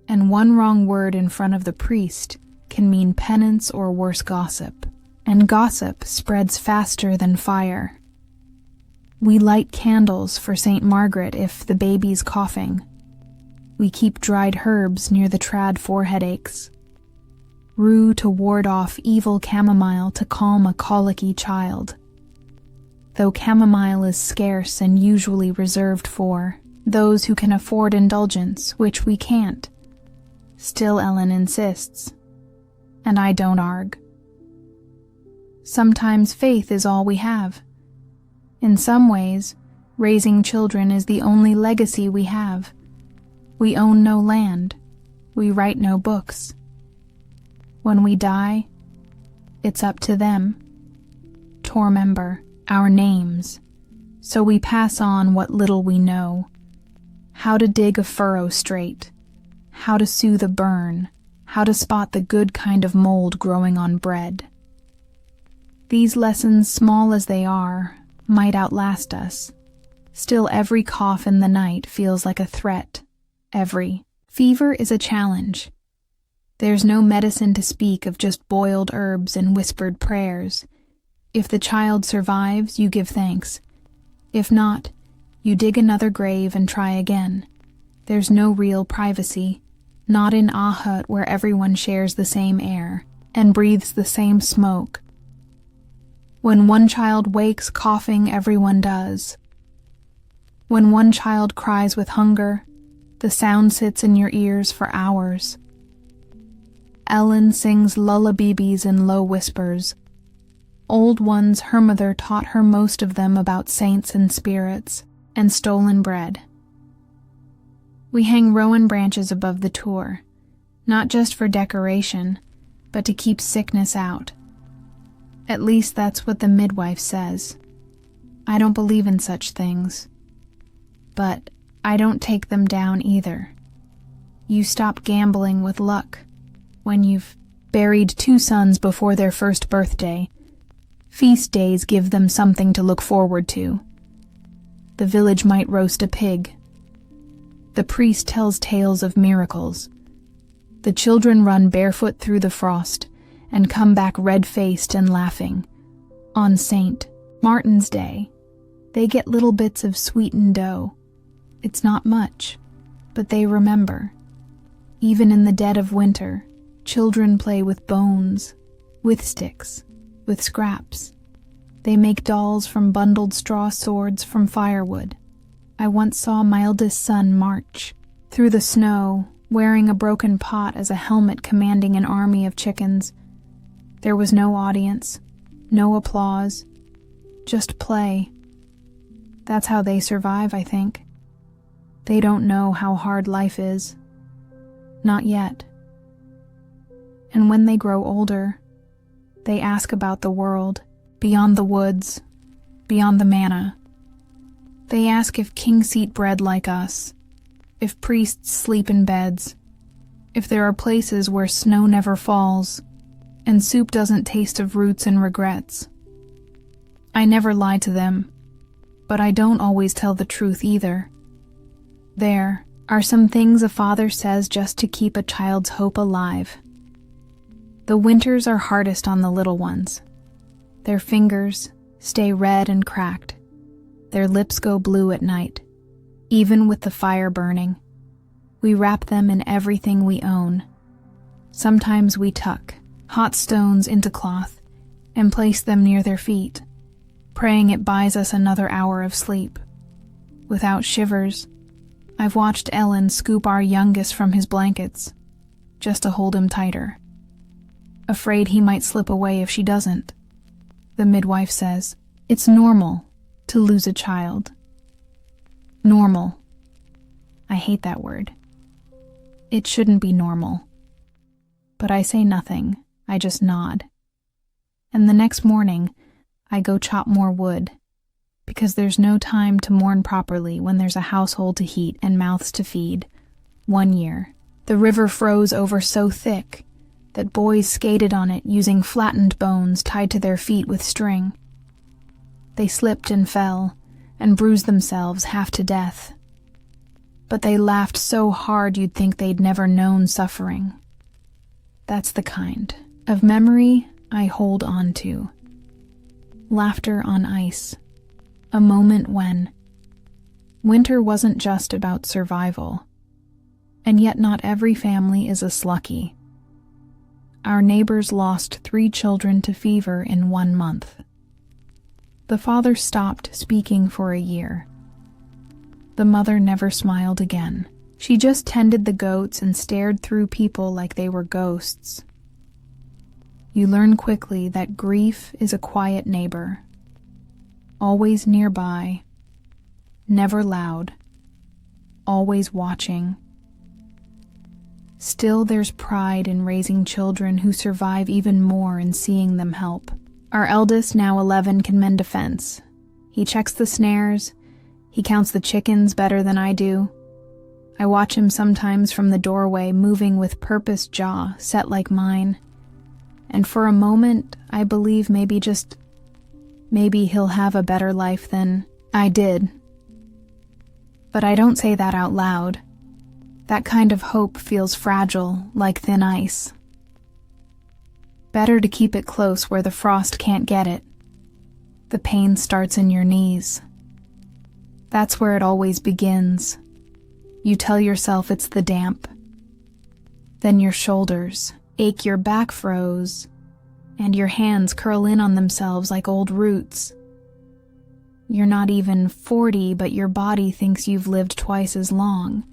And one wrong word in front of the priest can mean penance or worse, gossip. And gossip spreads faster than fire. We light candles for St. Margaret if the baby's coughing. We keep dried herbs near the trad for headaches. Rue to ward off evil, chamomile to calm a colicky child. Though chamomile is scarce and usually reserved for those who can afford indulgence, which we can't. Still Ellen insists, and I don't argue. Sometimes faith is all we have. In some ways, raising children is the only legacy we have. We own no land. We write no books. When we die, it's up to them to remember our names, so we pass on what little we know. How to dig a furrow straight, how to soothe a burn, how to spot the good kind of mold growing on bread. These lessons, small as they are, might outlast us. Still, every cough in the night feels like a threat. Every fever is a challenge. There's no medicine to speak of, just boiled herbs and whispered prayers. If the child survives, you give thanks. If not, you dig another grave and try again. There's no real privacy, not in a hut where everyone shares the same air and breathes the same smoke. When one child wakes coughing, everyone does. When one child cries with hunger, the sound sits in your ears for hours. Ellen sings lullabies in low whispers. Old ones, her mother taught her most of them about saints and spirits and stolen bread. We hang rowan branches above the tour, not just for decoration, but to keep sickness out. At least that's what the midwife says. I don't believe in such things, but I don't take them down either. You stop gambling with luck when you've buried 2 sons before their first birthday, Feast days give them something to look forward to. The village might roast a pig. The priest tells tales of miracles. The children run barefoot through the frost and come back red-faced and laughing. On St. Martin's Day, they get little bits of sweetened dough. It's not much, but they remember. Even in the dead of winter, children play with bones, with sticks, with scraps. They make dolls from bundled straw swords from firewood. I once saw my eldest son march through the snow, wearing a broken pot as a helmet commanding an army of chickens. There was no audience, no applause, just play. That's how they survive, I think. They don't know how hard life is. Not yet. And when they grow older, they ask about the world, beyond the woods, beyond the manna. They ask if kings eat bread like us, if priests sleep in beds, if there are places where snow never falls, and soup doesn't taste of roots and regrets. I never lie to them, but I don't always tell the truth either. There are some things a father says just to keep a child's hope alive. The winters are hardest on the little ones. Their fingers stay red and cracked. Their lips go blue at night, even with the fire burning. We wrap them in everything we own. Sometimes we tuck hot stones into cloth and place them near their feet, praying it buys us another hour of sleep. Without shivers, I've watched Ellen scoop our youngest from his blankets, just to hold him tighter. Afraid he might slip away if she doesn't. The midwife says, it's normal to lose a child. Normal. I hate that word. It shouldn't be normal. But I say nothing, I just nod. And the next morning, I go chop more wood, because there's no time to mourn properly when there's a household to heat and mouths to feed. 1 year, the river froze over so thick that boys skated on it using flattened bones tied to their feet with string. They slipped and fell and bruised themselves half to death. But they laughed so hard you'd think they'd never known suffering. That's the kind of memory I hold on to. Laughter on ice. A moment when winter wasn't just about survival. And yet not every family is a Slucky. Our neighbors lost 3 children to fever in 1 month. The father stopped speaking for a year. The mother never smiled again. She just tended the goats and stared through people like they were ghosts. You learn quickly that grief is a quiet neighbor, always nearby, never loud, always watching. Still, there's pride in raising children who survive even more in seeing them help. Our eldest, now 11, can mend a fence. He checks the snares. He counts the chickens better than I do. I watch him sometimes from the doorway, moving with purposed jaw set like mine. And for a moment, I believe maybe he'll have a better life than I did. But I don't say that out loud. That kind of hope feels fragile, like thin ice. Better to keep it close where the frost can't get it. The pain starts in your knees. That's where it always begins. You tell yourself it's the damp. Then your shoulders ache, your back froze, and your hands curl in on themselves like old roots. You're not even 40, but your body thinks you've lived twice as long.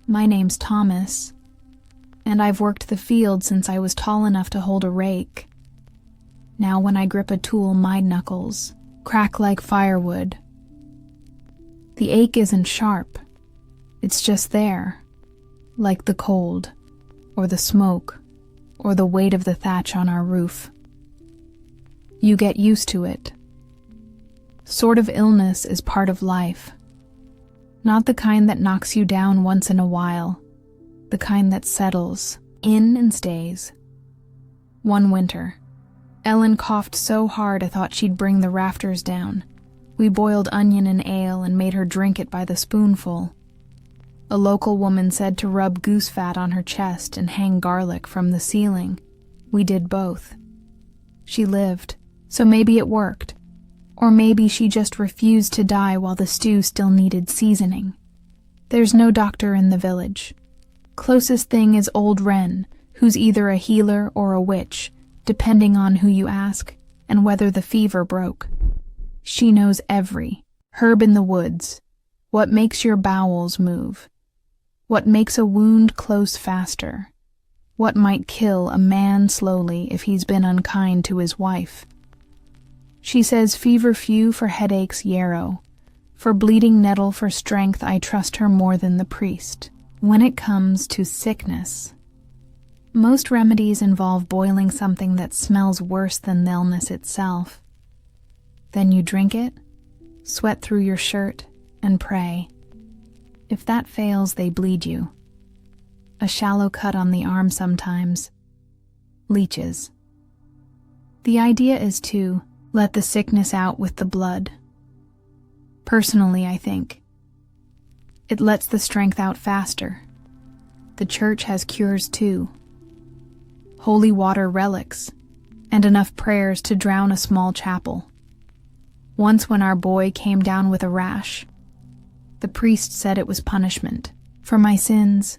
My name's Thomas, and I've worked the field since I was tall enough to hold a rake. Now when I grip a tool, my knuckles crack like firewood. The ache isn't sharp. It's just there, like the cold, or the smoke, or the weight of the thatch on our roof. You get used to it. Sort of illness is part of life. Not the kind that knocks you down once in a while, the kind that settles in and stays. One winter, Ellen coughed so hard I thought she'd bring the rafters down. We boiled onion and ale and made her drink it by the spoonful. A local woman said to rub goose fat on her chest and hang garlic from the ceiling. We did both. She lived, so maybe it worked. Or maybe she just refused to die while the stew still needed seasoning. There's no doctor in the village. Closest thing is old Wren, who's either a healer or a witch, depending on who you ask and whether the fever broke. She knows every herb in the woods, what makes your bowels move, what makes a wound close faster, what might kill a man slowly if he's been unkind to his wife. She says fever few for headaches yarrow, for bleeding nettle for strength I trust her more than the priest. When it comes to sickness, most remedies involve boiling something that smells worse than the illness itself. Then you drink it, sweat through your shirt, and pray. If that fails, they bleed you. A shallow cut on the arm sometimes. Leeches. The idea is to let the sickness out with the blood. Personally, I think it lets the strength out faster. The church has cures too. Holy water relics, and enough prayers to drown a small chapel. Once when our boy came down with a rash, the priest said it was punishment for my sins,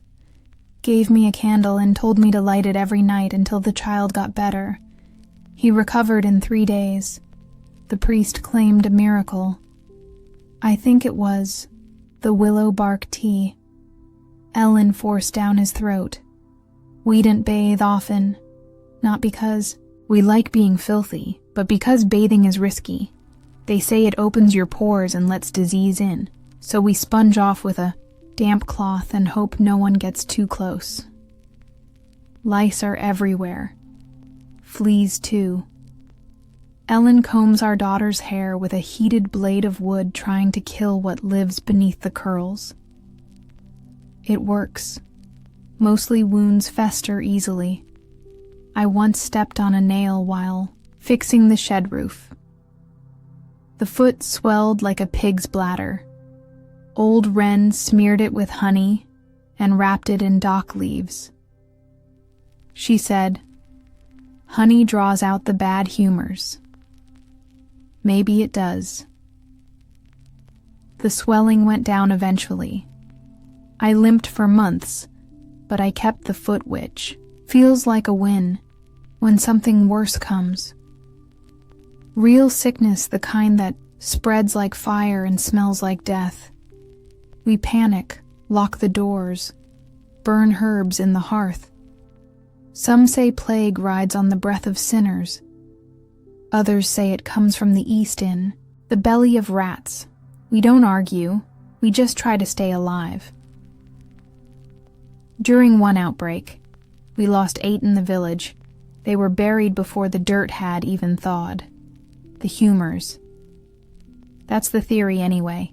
gave me a candle and told me to light it every night until the child got better. He recovered in 3 days. The priest claimed a miracle. I think it was the willow bark tea. Ellen forced down his throat. We didn't bathe often, not because we like being filthy, but because bathing is risky. They say it opens your pores and lets disease in, so we sponge off with a damp cloth and hope no one gets too close. Lice are everywhere. Fleas too. Ellen combs our daughter's hair with a heated blade of wood trying to kill what lives beneath the curls. It works. Mostly wounds fester easily. I once stepped on a nail while fixing the shed roof. The foot swelled like a pig's bladder. Old Wren smeared it with honey and wrapped it in dock leaves. She said, "Honey draws out the bad humors." Maybe it does. The swelling went down eventually. I limped for months, but I kept the foot, which feels like a win when something worse comes. Real sickness, the kind that spreads like fire and smells like death. We panic, lock the doors, burn herbs in the hearth. Some say plague rides on the breath of sinners. Others say it comes from the east in the belly of rats. We don't argue, we just try to stay alive. During one outbreak, we lost 8 in the village. They were buried before the dirt had even thawed. The humors. That's the theory anyway.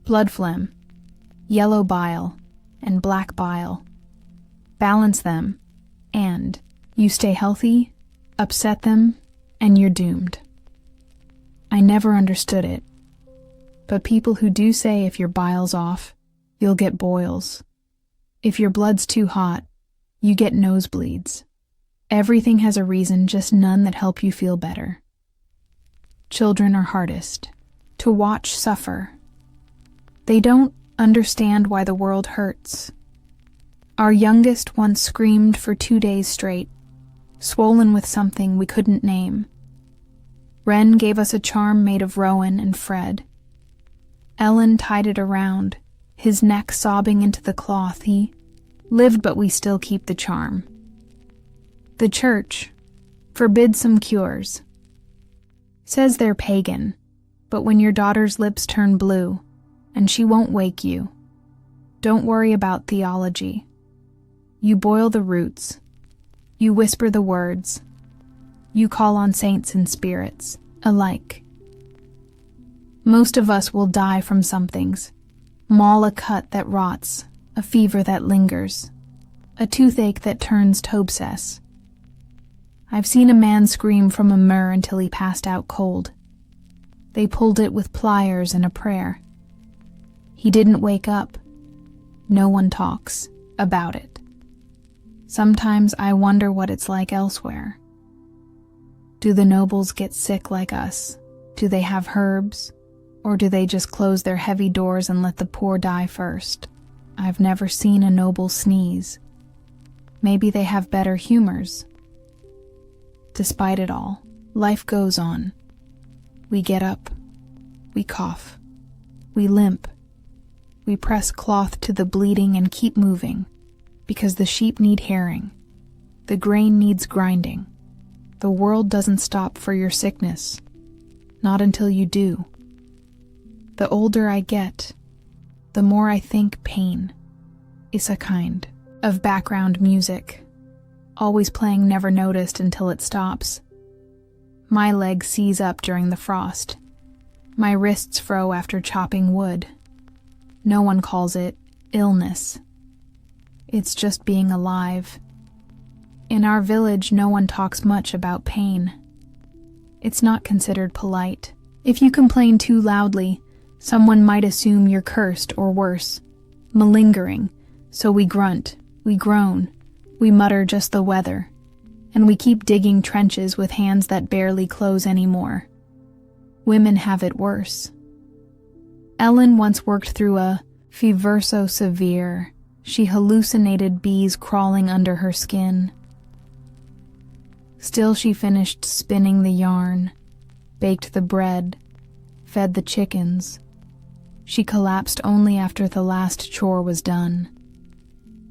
Blood phlegm, yellow bile, and black bile. Balance them, and you stay healthy, upset them, and you're doomed. I never understood it, but people who do say if your bile's off, you'll get boils. If your blood's too hot, you get nosebleeds. Everything has a reason, just none that help you feel better. Children are hardest to watch suffer. They don't understand why the world hurts. Our youngest once screamed for 2 days straight, swollen with something we couldn't name. Wren gave us a charm made of rowan and Fred. Ellen tied it around, his neck sobbing into the cloth. He lived, but we still keep the charm. The church forbids some cures. Says they're pagan, but when your daughter's lips turn blue, and she won't wake you, don't worry about theology. You boil the roots. You whisper the words. You call on saints and spirits alike. Most of us will die from somethings. Maul a cut that rots, a fever that lingers, a toothache that turns tobsess. I've seen a man scream from a myrrh until he passed out cold. They pulled it with pliers and a prayer. He didn't wake up. No one talks about it. Sometimes I wonder what it's like elsewhere. Do the nobles get sick like us? Do they have herbs? Or do they just close their heavy doors and let the poor die first? I've never seen a noble sneeze. Maybe they have better humors. Despite it all, life goes on. We get up. We cough. We limp. We press cloth to the bleeding and keep moving, because the sheep need herring. The grain needs grinding. The world doesn't stop for your sickness. Not until you do. The older I get, the more I think pain is a kind of background music, always playing never noticed until it stops. My legs seize up during the frost. My wrists frow after chopping wood. No one calls it illness. It's just being alive. In our village, no one talks much about pain. It's not considered polite. If you complain too loudly, someone might assume you're cursed or worse, malingering. So we grunt, we groan, we mutter just the weather, and we keep digging trenches with hands that barely close anymore. Women have it worse. Ellen once worked through a fever so severe, she hallucinated bees crawling under her skin. Still she finished spinning the yarn, baked the bread, fed the chickens. She collapsed only after the last chore was done.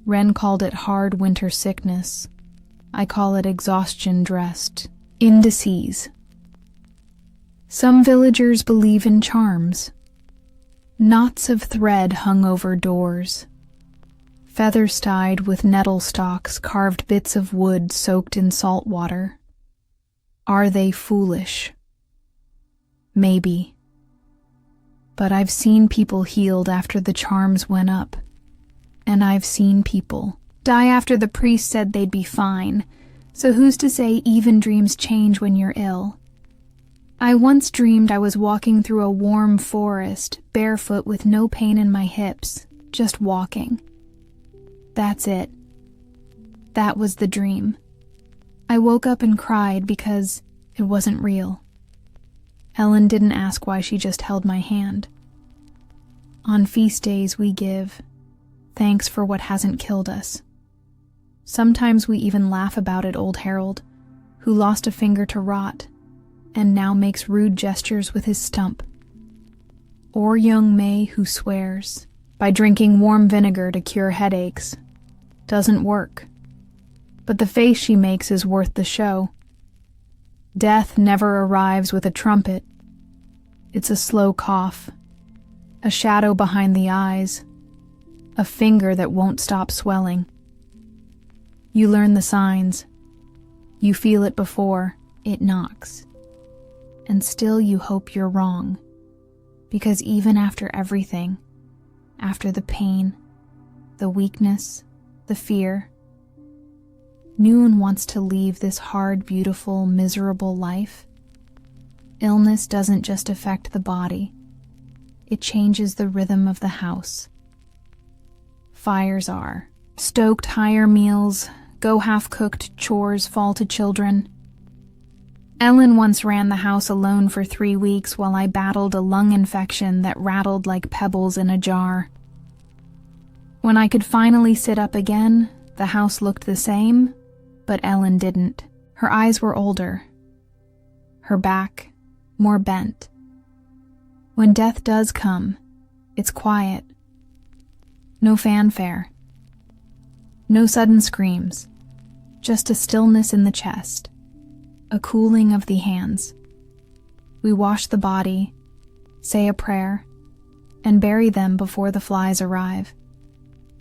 Wren called it hard winter sickness. I call it exhaustion dressed in disease. Some villagers believe in charms. Knots of thread hung over doors. Feathers tied with nettle stalks carved bits of wood soaked in salt water. Are they foolish? Maybe. But I've seen people healed after the charms went up. And I've seen people die after the priest said they'd be fine, so who's to say even dreams change when you're ill? I once dreamed I was walking through a warm forest, barefoot with no pain in my hips, just walking. That's it. That was the dream. I woke up and cried because it wasn't real. Ellen didn't ask why, she just held my hand. On feast days we give thanks for what hasn't killed us. Sometimes we even laugh about it, old Harold, who lost a finger to rot and now makes rude gestures with his stump. Or young May, who swears by drinking warm vinegar to cure headaches. Doesn't work. But the face she makes is worth the show. Death never arrives with a trumpet. It's a slow cough, a shadow behind the eyes, a finger that won't stop swelling. You learn the signs. You feel it before it knocks. And still you hope you're wrong. Because even after everything, after the pain, the weakness, the fear, Noon wants to leave this hard, beautiful, miserable life. Illness doesn't just affect the body. It changes the rhythm of the house. Fires are stoked, higher meals, go half-cooked, chores fall to children. Ellen once ran the house alone for 3 weeks while I battled a lung infection that rattled like pebbles in a jar. When I could finally sit up again, the house looked the same, but Ellen didn't. Her eyes were older. Her back more bent. When death does come, it's quiet. No fanfare. No sudden screams. Just a stillness in the chest. A cooling of the hands. We wash the body, say a prayer, and bury them before the flies arrive.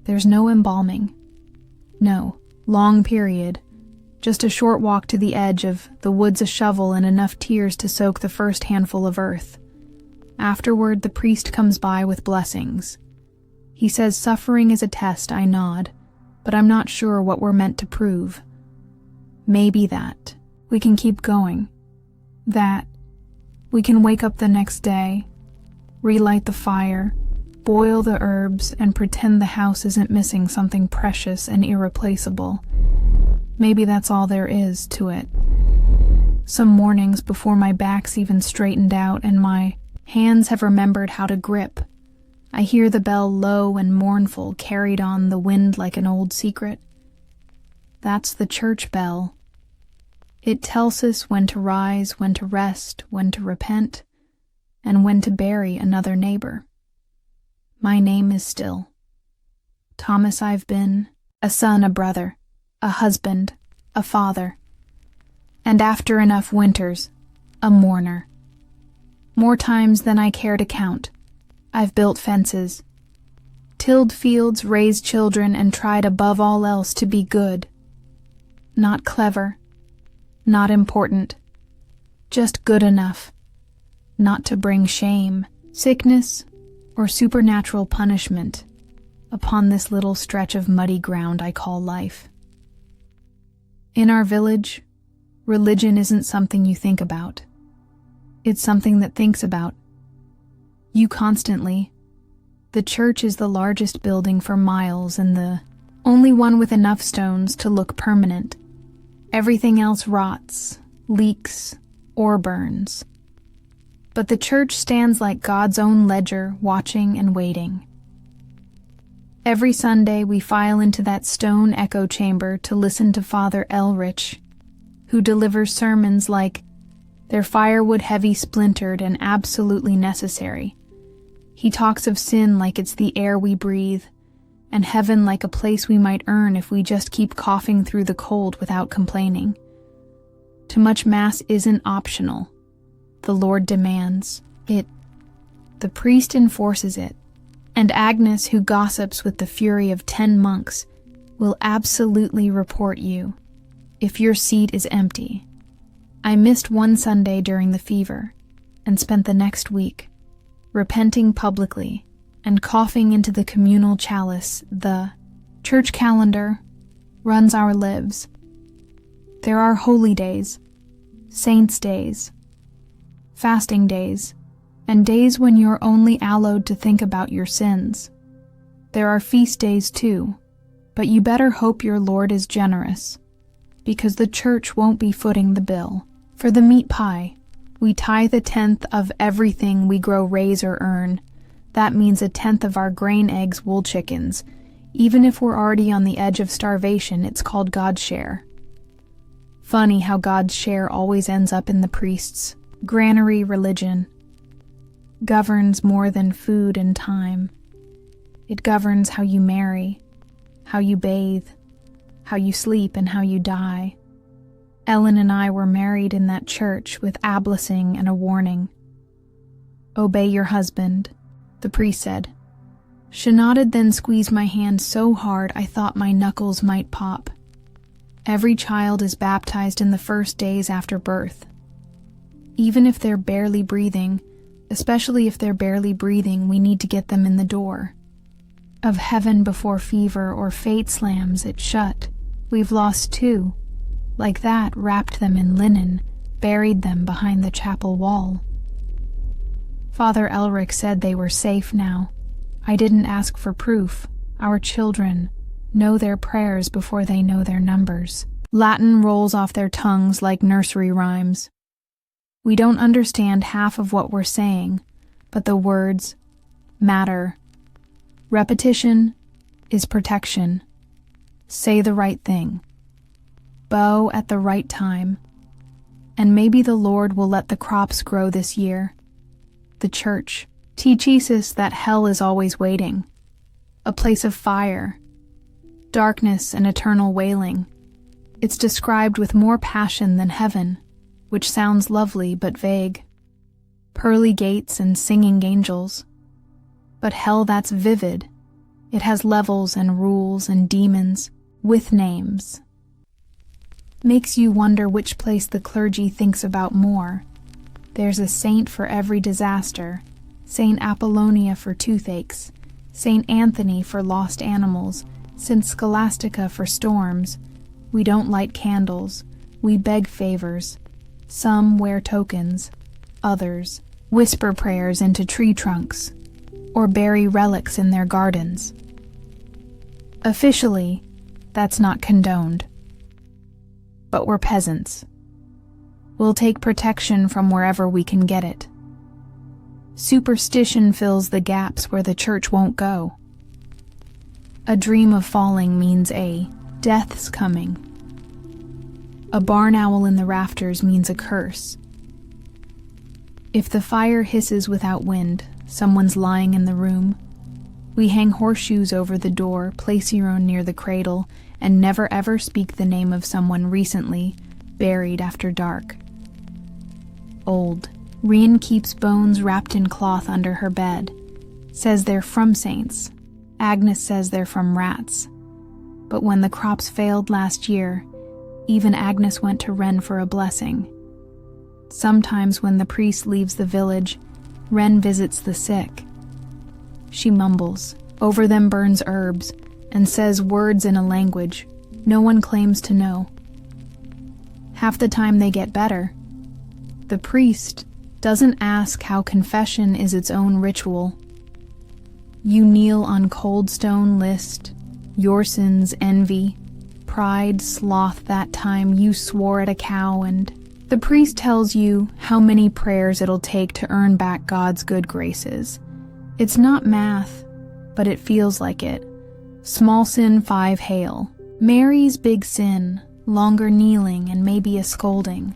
There's no embalming. No long period. Just a short walk to the edge of the woods, a shovel, and enough tears to soak the first handful of earth. Afterward, the priest comes by with blessings. He says suffering is a test. I nod, but I'm not sure what we're meant to prove. Maybe that we can keep going, that we can wake up the next day, relight the fire, boil the herbs, and pretend the house isn't missing something precious and irreplaceable. Maybe that's all there is to it. Some mornings before my back's even straightened out and my hands have remembered how to grip, I hear the bell low and mournful carried on the wind like an old secret. That's the church bell. It tells us when to rise, when to rest, when to repent, and when to bury another neighbor. My name is still. Thomas I've been, a son, a brother, a husband, a father, and after enough winters, a mourner. More times than I care to count, I've built fences, tilled fields, raised children, and tried above all else to be good. Not clever, not important, just good enough, not to bring shame, sickness, or supernatural punishment upon this little stretch of muddy ground I call life. In our village, religion isn't something you think about. It's something that thinks about you constantly. The church is the largest building for miles and the only one with enough stones to look permanent. Everything else rots, leaks, or burns. But the church stands like God's own ledger, watching and waiting. Every Sunday we file into that stone echo chamber to listen to Father Elrich, who delivers sermons like, "Their firewood heavy, splintered, and absolutely necessary." He talks of sin like it's the air we breathe, and heaven like a place we might earn if we just keep coughing through the cold without complaining. Too much Mass isn't optional. The Lord demands it. The priest enforces it, and Agnes, who gossips with the fury of 10 monks, will absolutely report you if your seat is empty. I missed one Sunday during the fever, and spent the next week repenting publicly and coughing into the communal chalice. The church calendar runs our lives. There are holy days, saints' days, fasting days, and days when you're only allowed to think about your sins. There are feast days too, but you better hope your Lord is generous, because the church won't be footing the bill. For the meat pie, we tithe 1/10 of everything we grow, raise, or earn. That means 1/10 of our grain, eggs, wool, chickens. Even if we're already on the edge of starvation, it's called God's share. Funny how God's share always ends up in the priest's granary. Religion governs more than food and time. It governs how you marry, how you bathe, how you sleep, and how you die. Ellen and I were married in that church with a blessing and a warning. "Obey your husband," the priest said. She nodded, then squeezed my hand so hard I thought my knuckles might pop. Every child is baptized in the first days after birth. Even if they're barely breathing, especially if they're barely breathing, we need to get them in the door. Of heaven before fever or fate slams it shut, we've lost 2. Like that, wrapped them in linen, buried them behind the chapel wall. Father Elric said they were safe now. I didn't ask for proof. Our children know their prayers before they know their numbers. Latin rolls off their tongues like nursery rhymes. We don't understand half of what we're saying, but the words matter. Repetition is protection. Say the right thing. Bow at the right time. And maybe the Lord will let the crops grow this year. The church teaches us that hell is always waiting, a place of fire, darkness, and eternal wailing. It's described with more passion than heaven, which sounds lovely but vague. Pearly gates and singing angels. But hell, that's vivid. It has levels and rules and demons with names. Makes you wonder which place the clergy thinks about more. There's a saint for every disaster, Saint Apollonia for toothaches, Saint Anthony for lost animals, Saint Scholastica for storms. We don't light candles, We beg favors. Some wear tokens. Others whisper prayers into tree trunks or bury relics in their gardens. Officially, that's not condoned. But we're peasants. We'll take protection from wherever we can get it. Superstition fills the gaps where the church won't go. A dream of falling means a death's coming. A barn owl in the rafters means a curse. If the fire hisses without wind, someone's lying in the room. We hang horseshoes over the door, place your own near the cradle, and never ever speak the name of someone recently buried after dark. Old. Rien keeps bones wrapped in cloth under her bed. Says they're from saints. Agnes says they're from rats. But when the crops failed last year, even Agnes went to Wren for a blessing. Sometimes when the priest leaves the village, Wren visits the sick. She mumbles, over them burns herbs, and says words in a language no one claims to know. Half the time they get better. The priest doesn't ask how confession is its own ritual. You kneel on cold stone list, your sins envy, pride, sloth that time you swore at a cow, and the priest tells you how many prayers it'll take to earn back God's good graces. It's not math, but it feels like it. Small sin 5 hail. Mary's big sin, longer kneeling and maybe a scolding.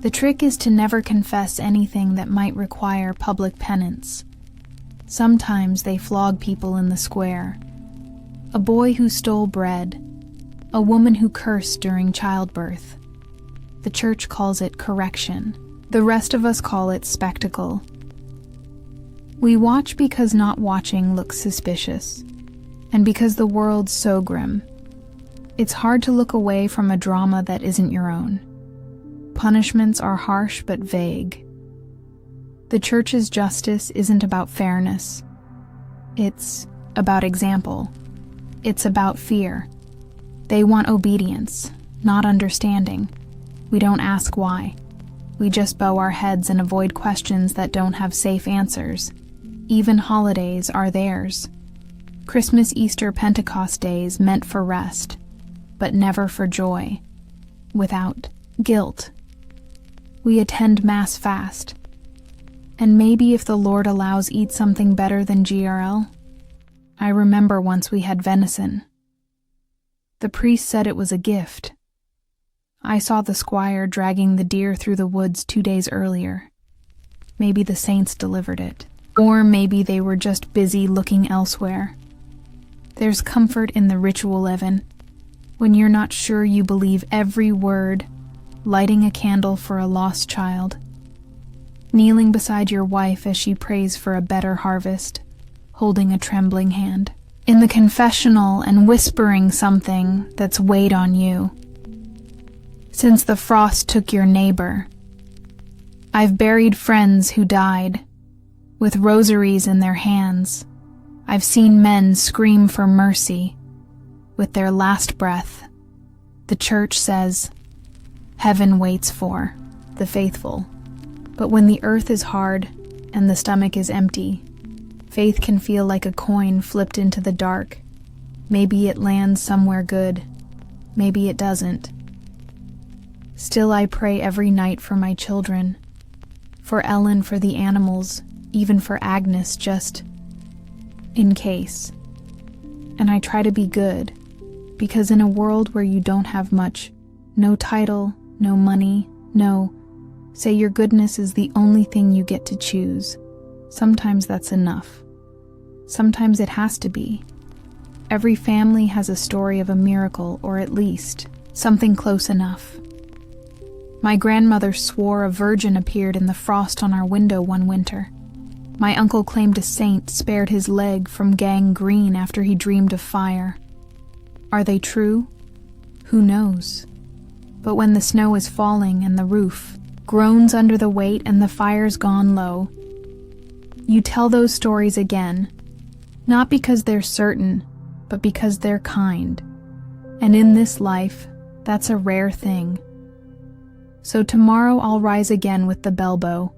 The trick is to never confess anything that might require public penance. Sometimes they flog people in the square. A boy who stole bread. A woman who cursed during childbirth. The church calls it correction. The rest of us call it spectacle. We watch because not watching looks suspicious, and because the world's so grim. It's hard to look away from a drama that isn't your own. Punishments are harsh but vague. The church's justice isn't about fairness. It's about example. It's about fear. They want obedience, not understanding. We don't ask why. We just bow our heads and avoid questions that don't have safe answers. Even holidays are theirs. Christmas, Easter, Pentecost days meant for rest, but never for joy, without guilt. We attend Mass fast, and maybe if the Lord allows eat something better than GRL. I remember once we had venison. The priest said it was a gift. I saw the squire dragging the deer through the woods 2 days earlier. Maybe the saints delivered it. Or maybe they were just busy looking elsewhere. There's comfort in the ritual, Evan. When you're not sure you believe every word, lighting a candle for a lost child, kneeling beside your wife as she prays for a better harvest, holding a trembling hand, in the confessional and whispering something that's weighed on you. Since the frost took your neighbor, I've buried friends who died, with rosaries in their hands. I've seen men scream for mercy. With their last breath, the church says, heaven waits for the faithful. But when the earth is hard and the stomach is empty, faith can feel like a coin flipped into the dark. Maybe it lands somewhere good. Maybe it doesn't. Still, I pray every night for my children, for Ellen, for the animals, even for Agnes, just in case. And I try to be good, because in a world where you don't have much, no title, no money, say your goodness is the only thing you get to choose. Sometimes that's enough. Sometimes it has to be. Every family has a story of a miracle, or at least something close enough. My grandmother swore a virgin appeared in the frost on our window one winter. My uncle claimed a saint spared his leg from gangrene after he dreamed of fire. Are they true? Who knows? But when the snow is falling and the roof groans under the weight and the fire's gone low, you tell those stories again, not because they're certain, but because they're kind. And in this life, that's a rare thing. So tomorrow I'll rise again with the bell bow,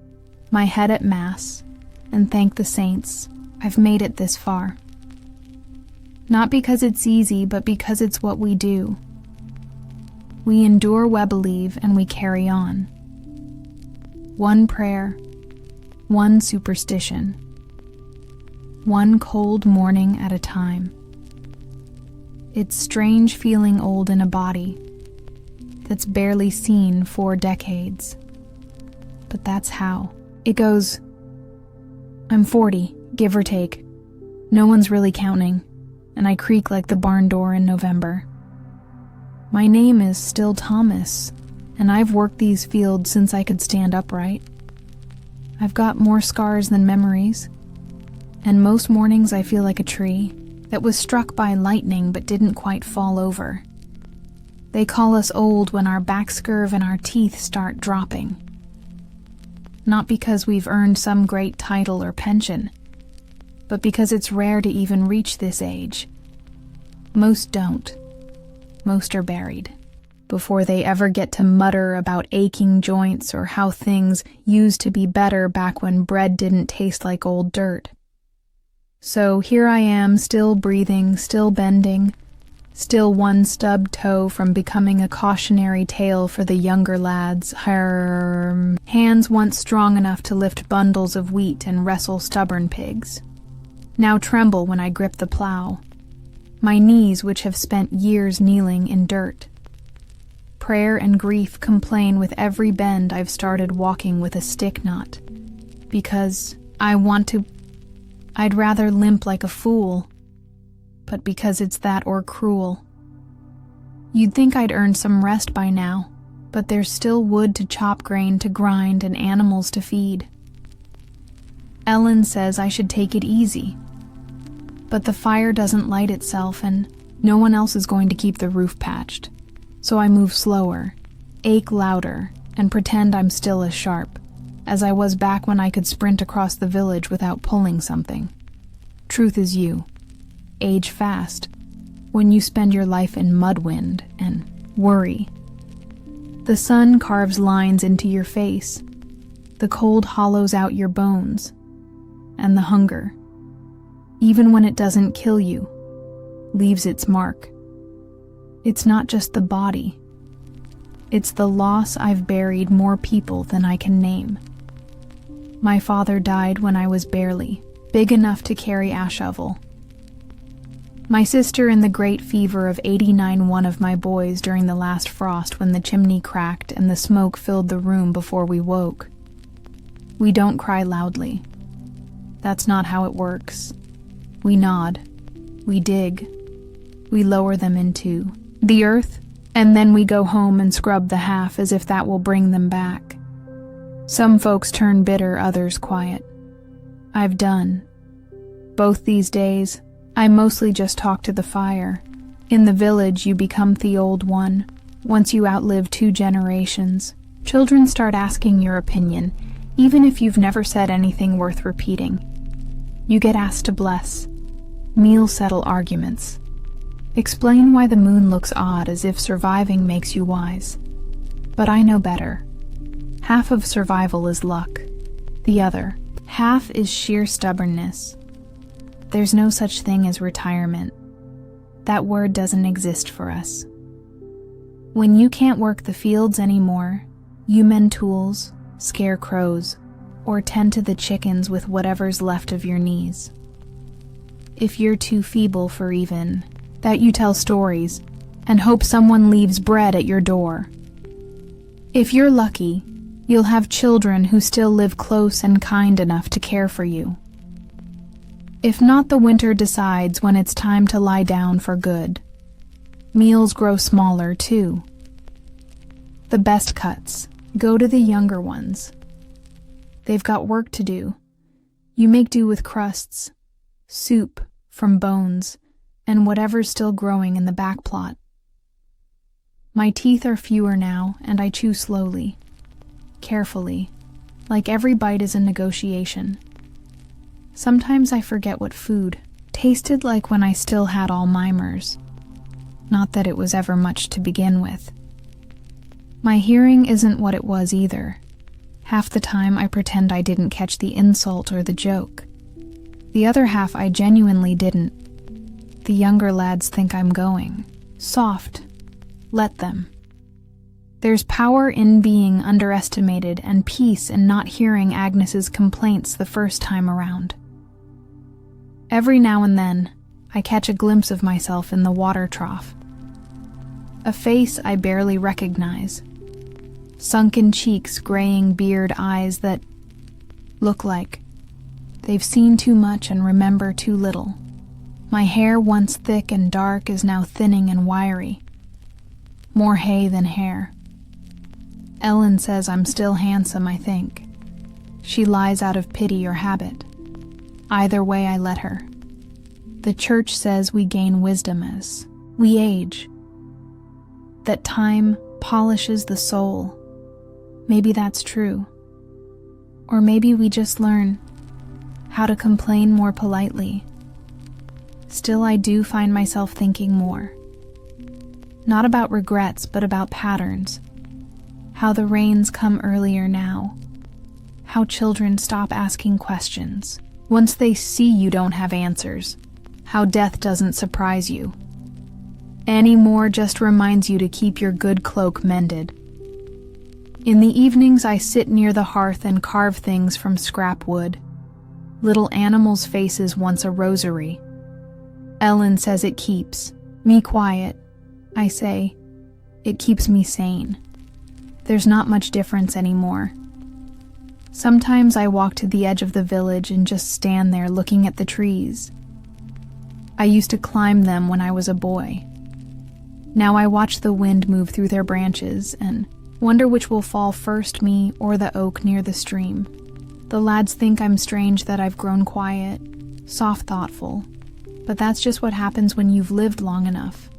my head at mass, and thank the saints I've made it this far. Not because it's easy, but because it's what we do. We endure we believe, and we carry on. One prayer, one superstition, one cold morning at a time. It's strange feeling old in a body that's barely seen 4 decades. But that's how. It goes, I'm 40, give or take. No one's really counting, and I creak like the barn door in November. My name is still Thomas, and I've worked these fields since I could stand upright. I've got more scars than memories, and most mornings I feel like a tree that was struck by lightning but didn't quite fall over. They call us old when our backs curve and our teeth start dropping. Not because we've earned some great title or pension, but because it's rare to even reach this age. Most don't. Most are buried before they ever get to mutter about aching joints or how things used to be better back when bread didn't taste like old dirt. So here I am, still breathing, still bending, still one stubbed toe from becoming a cautionary tale for the younger lads. Hands once strong enough to lift bundles of wheat and wrestle stubborn pigs now tremble when I grip the plow. My knees, which have spent years kneeling in dirt. Prayer and grief complain with every bend I've started walking with a stick knot. Because I'd rather limp like a fool, but because it's that or cruel. You'd think I'd earned some rest by now, but there's still wood to chop, grain to grind, and animals to feed. Ellen says I should take it easy, but the fire doesn't light itself and no one else is going to keep the roof patched. So I move slower, ache louder, and pretend I'm still as sharp as I was back when I could sprint across the village without pulling something. Truth is you age fast when you spend your life in mudwind and worry. The sun carves lines into your face, the cold hollows out your bones, and the hunger, even when it doesn't kill you, leaves its mark. It's not just the body. It's the loss I've buried more people than I can name. My father died when I was barely big enough to carry a shovel. My sister in the great fever of '89, one of my boys during the last frost when the chimney cracked and the smoke filled the room before we woke. We don't cry loudly. That's not how it works. We nod. We dig. We lower them into the earth, and then we go home and scrub the half as if that will bring them back. Some folks turn bitter, others quiet. I've done. Both these days, I mostly just talk to the fire. In the village, you become the old one. Once you outlive 2 generations, children start asking your opinion, even if you've never said anything worth repeating. You get asked to bless. Meals settle arguments. Explain why the moon looks odd as if surviving makes you wise. But I know better. Half of survival is luck. The other half is sheer stubbornness. There's no such thing as retirement. That word doesn't exist for us. When you can't work the fields anymore, you mend tools, scare crows, or tend to the chickens with whatever's left of your knees. If you're too feeble for even that, you tell stories and hope someone leaves bread at your door. If you're lucky, you'll have children who still live close and kind enough to care for you. If not, the winter decides when it's time to lie down for good. Meals grow smaller, too. The best cuts go to the younger ones. They've got work to do. You make do with crusts, soup from bones, and whatever's still growing in the back plot. My teeth are fewer now, and I chew slowly, carefully, like every bite is a negotiation. Sometimes I forget what food tasted like when I still had all mimers. Not that it was ever much to begin with. My hearing isn't what it was either. Half the time I pretend I didn't catch the insult or the joke. The other half I genuinely didn't. The younger lads think I'm going. Soft. Let them. There's power in being underestimated and peace in not hearing Agnes's complaints the first time around. Every now and then, I catch a glimpse of myself in the water trough. A face I barely recognize. Sunken cheeks, graying beard, eyes that look like they've seen too much and remember too little. My hair, once thick and dark, is now thinning and wiry. More hay than hair. Ellen says I'm still handsome, I think. She lies out of pity or habit. Either way, I let her. The church says we gain wisdom as we age. That time polishes the soul. Maybe that's true. Or maybe we just learn how to complain more politely. Still, I do find myself thinking more. Not about regrets, but about patterns. How the rains come earlier now. How children stop asking questions once they see you don't have answers. How death doesn't surprise you anymore, just reminds you to keep your good cloak mended. In the evenings, I sit near the hearth and carve things from scrap wood. Little animals' faces, once a rosary. Ellen says it keeps me quiet. I say, it keeps me sane. There's not much difference anymore. Sometimes I walk to the edge of the village and just stand there looking at the trees. I used to climb them when I was a boy. Now I watch the wind move through their branches and wonder which will fall first, me or the oak near the stream. The lads think I'm strange that I've grown quiet, soft, thoughtful, but that's just what happens when you've lived long enough.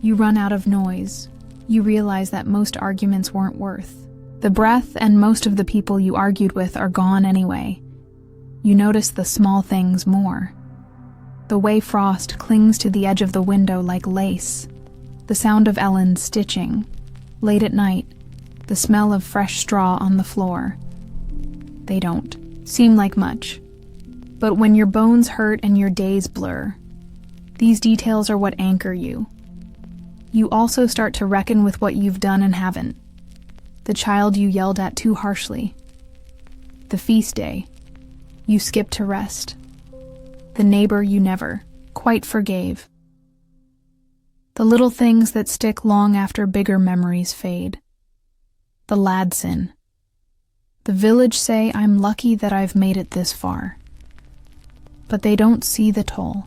You run out of noise. You realize that most arguments weren't worth the breath, and most of the people you argued with are gone anyway. You notice the small things more. The way frost clings to the edge of the window like lace. The sound of Ellen stitching. Late at night, the smell of fresh straw on the floor. They don't seem like much. But when your bones hurt and your days blur, these details are what anchor you. You also start to reckon with what you've done and haven't. The child you yelled at too harshly. The feast day you skipped to rest. The neighbor you never quite forgave. The little things that stick long after bigger memories fade. The lad sin. The village say I'm lucky that I've made it this far. But they don't see the toll.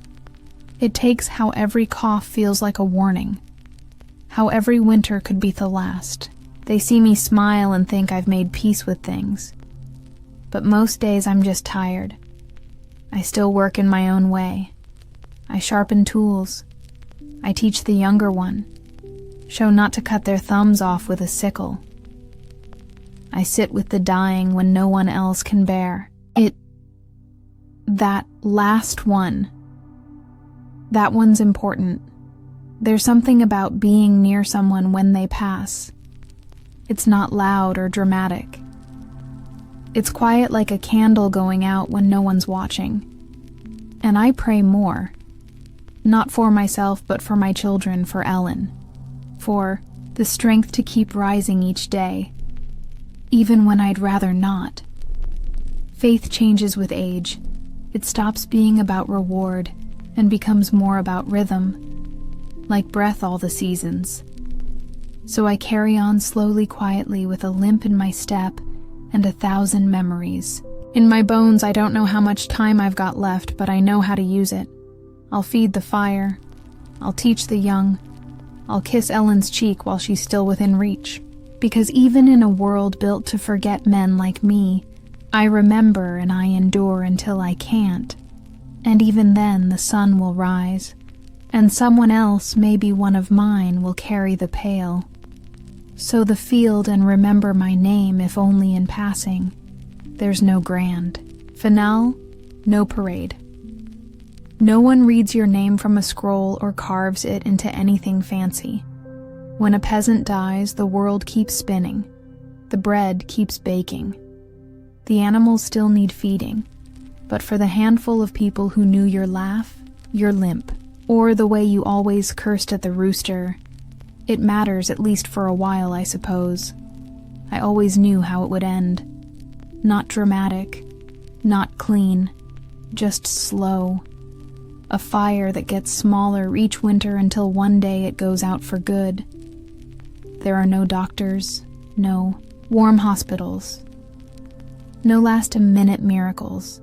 It takes how every cough feels like a warning. How every winter could be the last. They see me smile and think I've made peace with things. But most days I'm just tired. I still work in my own way. I sharpen tools. I teach the younger one. Show not to cut their thumbs off with a sickle. I sit with the dying when no one else can bear. That last one. That one's important. There's something about being near someone when they pass. It's not loud or dramatic. It's quiet like a candle going out when no one's watching. And I pray more. Not for myself, but for my children, for Ellen. For the strength to keep rising each day, even when I'd rather not. Faith changes with age. It stops being about reward and becomes more about rhythm. Like breath all the seasons. So I carry on slowly, quietly, with a limp in my step and 1,000 memories. In my bones, I don't know how much time I've got left, but I know how to use it. I'll feed the fire. I'll teach the young. I'll kiss Ellen's cheek while she's still within reach. Because even in a world built to forget men like me, I remember and I endure until I can't. And even then, the sun will rise. And someone else, maybe one of mine, will carry the pail. Sow the field and remember my name, if only in passing. There's no grand finale, no parade. No one reads your name from a scroll or carves it into anything fancy. When a peasant dies, the world keeps spinning. The bread keeps baking. The animals still need feeding. But for the handful of people who knew your laugh, your limp, or the way you always cursed at the rooster, it matters, at least for a while, I suppose. I always knew how it would end. Not dramatic, not clean, just slow. A fire that gets smaller each winter until one day it goes out for good. There are no doctors, no warm hospitals, no last-minute miracles.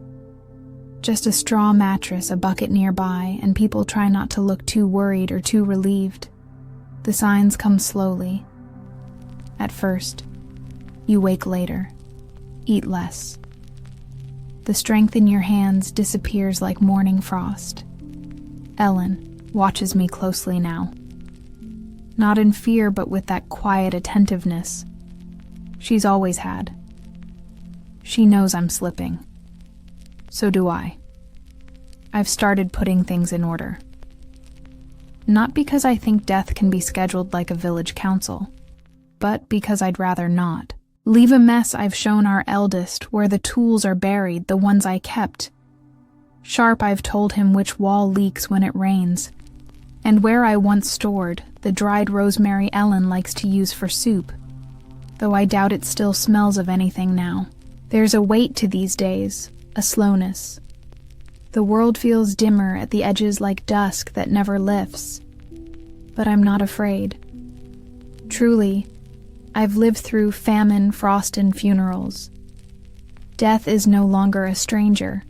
Just a straw mattress, a bucket nearby, and people try not to look too worried or too relieved. The signs come slowly. At first, you wake later, eat less. The strength in your hands disappears like morning frost. Ellen watches me closely now. Not in fear, but with that quiet attentiveness she's always had. She knows I'm slipping. So do I. I've started putting things in order. Not because I think death can be scheduled like a village council, but because I'd rather not. Leave a mess I've shown our eldest, where the tools are buried, the ones I kept. Sharp, I've told him which wall leaks when it rains, and where I once stored the dried rosemary Ellen likes to use for soup, though I doubt it still smells of anything now. There's a weight to these days, a slowness. The world feels dimmer at the edges like dusk that never lifts. But I'm not afraid. Truly, I've lived through famine, frost, and funerals. Death is no longer a stranger,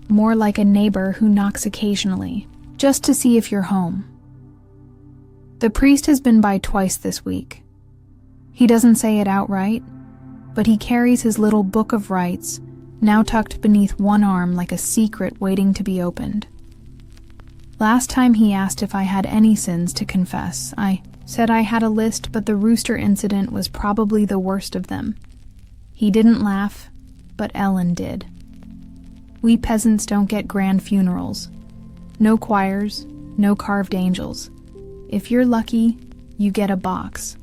more like a neighbor who knocks occasionally, just to see if you're home. The priest has been by twice this week. He doesn't say it outright, but he carries his little book of rites, now tucked beneath one arm like a secret waiting to be opened. Last time he asked if I had any sins to confess. I said I had a list, but the rooster incident was probably the worst of them. He didn't laugh, but Ellen did. We peasants don't get grand funerals. No choirs, no carved angels. If you're lucky, you get a box.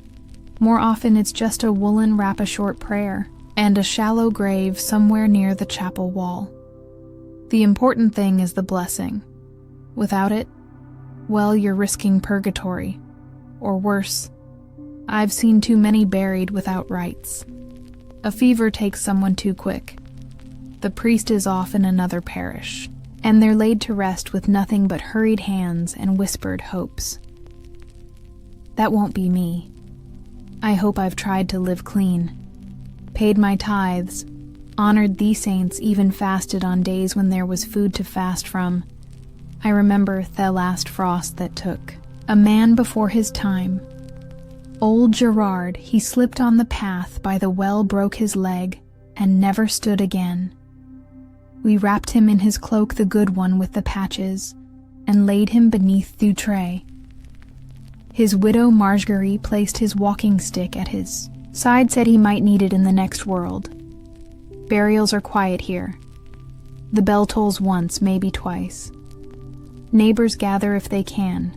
More often it's just a woolen wrap-a-short prayer and a shallow grave somewhere near the chapel wall. The important thing is the blessing. Without it, well, you're risking purgatory. Or worse. I've seen too many buried without rites. A fever takes someone too quick. The priest is off in another parish, and they're laid to rest with nothing but hurried hands and whispered hopes. That won't be me. I hope I've tried to live clean, paid my tithes, honored these saints, even fasted on days when there was food to fast from. I remember the last frost that took a man before his time. Old Gerard, he slipped on the path by the well, broke his leg, and never stood again. We wrapped him in his cloak, the good one with the patches, and laid him beneath the tray. His widow Margery placed his walking stick at his side, said he might need it in the next world. Burials are quiet here. The bell tolls once, maybe twice. Neighbors gather if they can,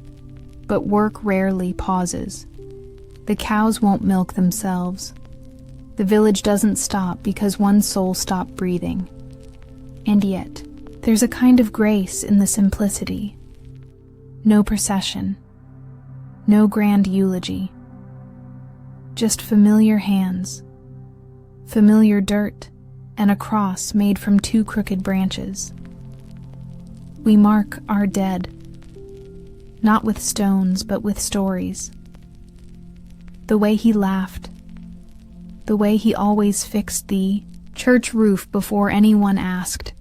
but work rarely pauses. The cows won't milk themselves. The village doesn't stop because one soul stopped breathing. And yet, there's a kind of grace in the simplicity. No procession. No grand eulogy. Just familiar hands, familiar dirt, and a cross made from two crooked branches. We mark our dead, not with stones, but with stories. The way he laughed, the way he always fixed the church roof before anyone asked,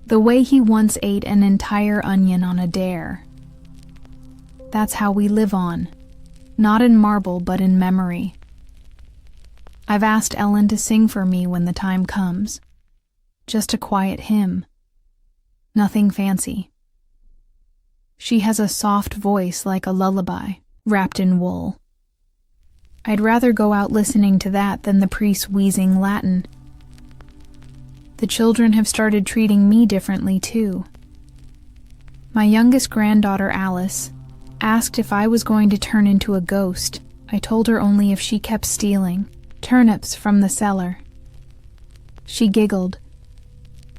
the way he once ate an entire onion on a dare. That's how we live on, not in marble but in memory. I've asked Ellen to sing for me when the time comes, just a quiet hymn, nothing fancy. She has a soft voice like a lullaby, wrapped in wool. I'd rather go out listening to that than the priest wheezing Latin. The children have started treating me differently too. My youngest granddaughter Alice, Asked if I was going to turn into a ghost, I told her only if she kept stealing turnips from the cellar. She giggled,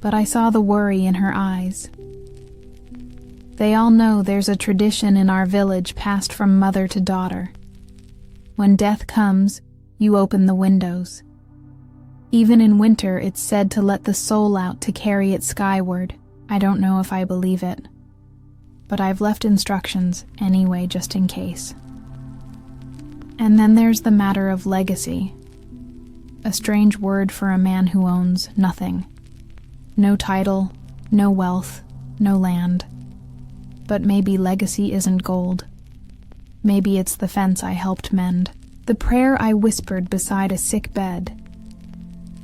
but I saw the worry in her eyes. They all know there's a tradition in our village passed from mother to daughter. When death comes, you open the windows. Even in winter, it's said to let the soul out to carry it skyward. I don't know if I believe it, but I've left instructions anyway, just in case. And then there's the matter of legacy. A strange word for a man who owns nothing. No title, no wealth, no land. But maybe legacy isn't gold. Maybe it's the fence I helped mend, the prayer I whispered beside a sick bed,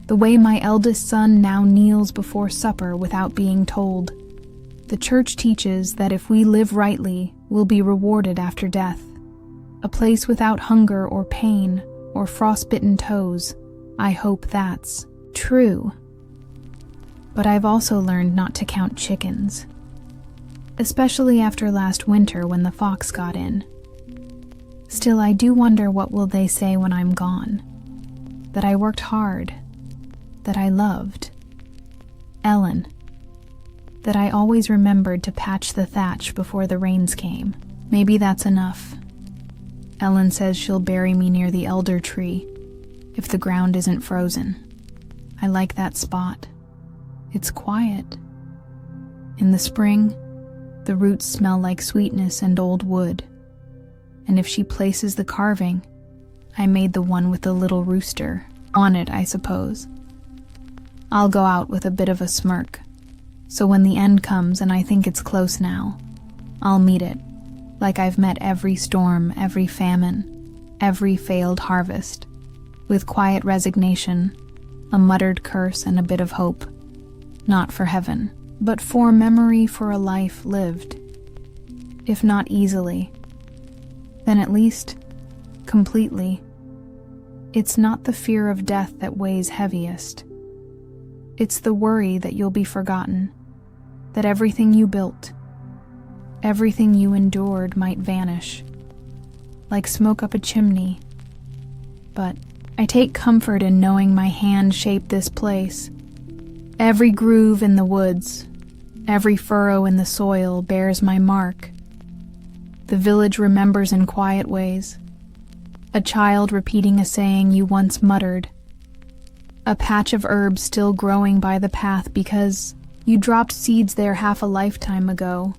the way my eldest son now kneels before supper without being told. The church teaches that if we live rightly, we'll be rewarded after death. A place without hunger or pain or frostbitten toes. I hope that's true. But I've also learned not to count chickens, especially after last winter when the fox got in. Still, I do wonder what will they say when I'm gone. That I worked hard, that I loved Ellen, that I always remembered to patch the thatch before the rains came. Maybe that's enough. Ellen says she'll bury me near the elder tree if the ground isn't frozen. I like that spot. It's quiet. In the spring, the roots smell like sweetness and old wood. And if she places the carving, I made the one with the little rooster on it, I suppose. I'll go out with a bit of a smirk, so when the end comes and I think it's close now, I'll meet it, like I've met every storm, every famine, every failed harvest, with quiet resignation, a muttered curse and a bit of hope, not for heaven, but for memory for a life lived. If not easily, then at least completely. It's not the fear of death that weighs heaviest. It's the worry that you'll be forgotten, that everything you built, everything you endured might vanish, like smoke up a chimney. But I take comfort in knowing my hand shaped this place. Every groove in the woods, every furrow in the soil bears my mark. The village remembers in quiet ways. A child repeating a saying you once muttered. A patch of herbs still growing by the path because you dropped seeds there half a lifetime ago.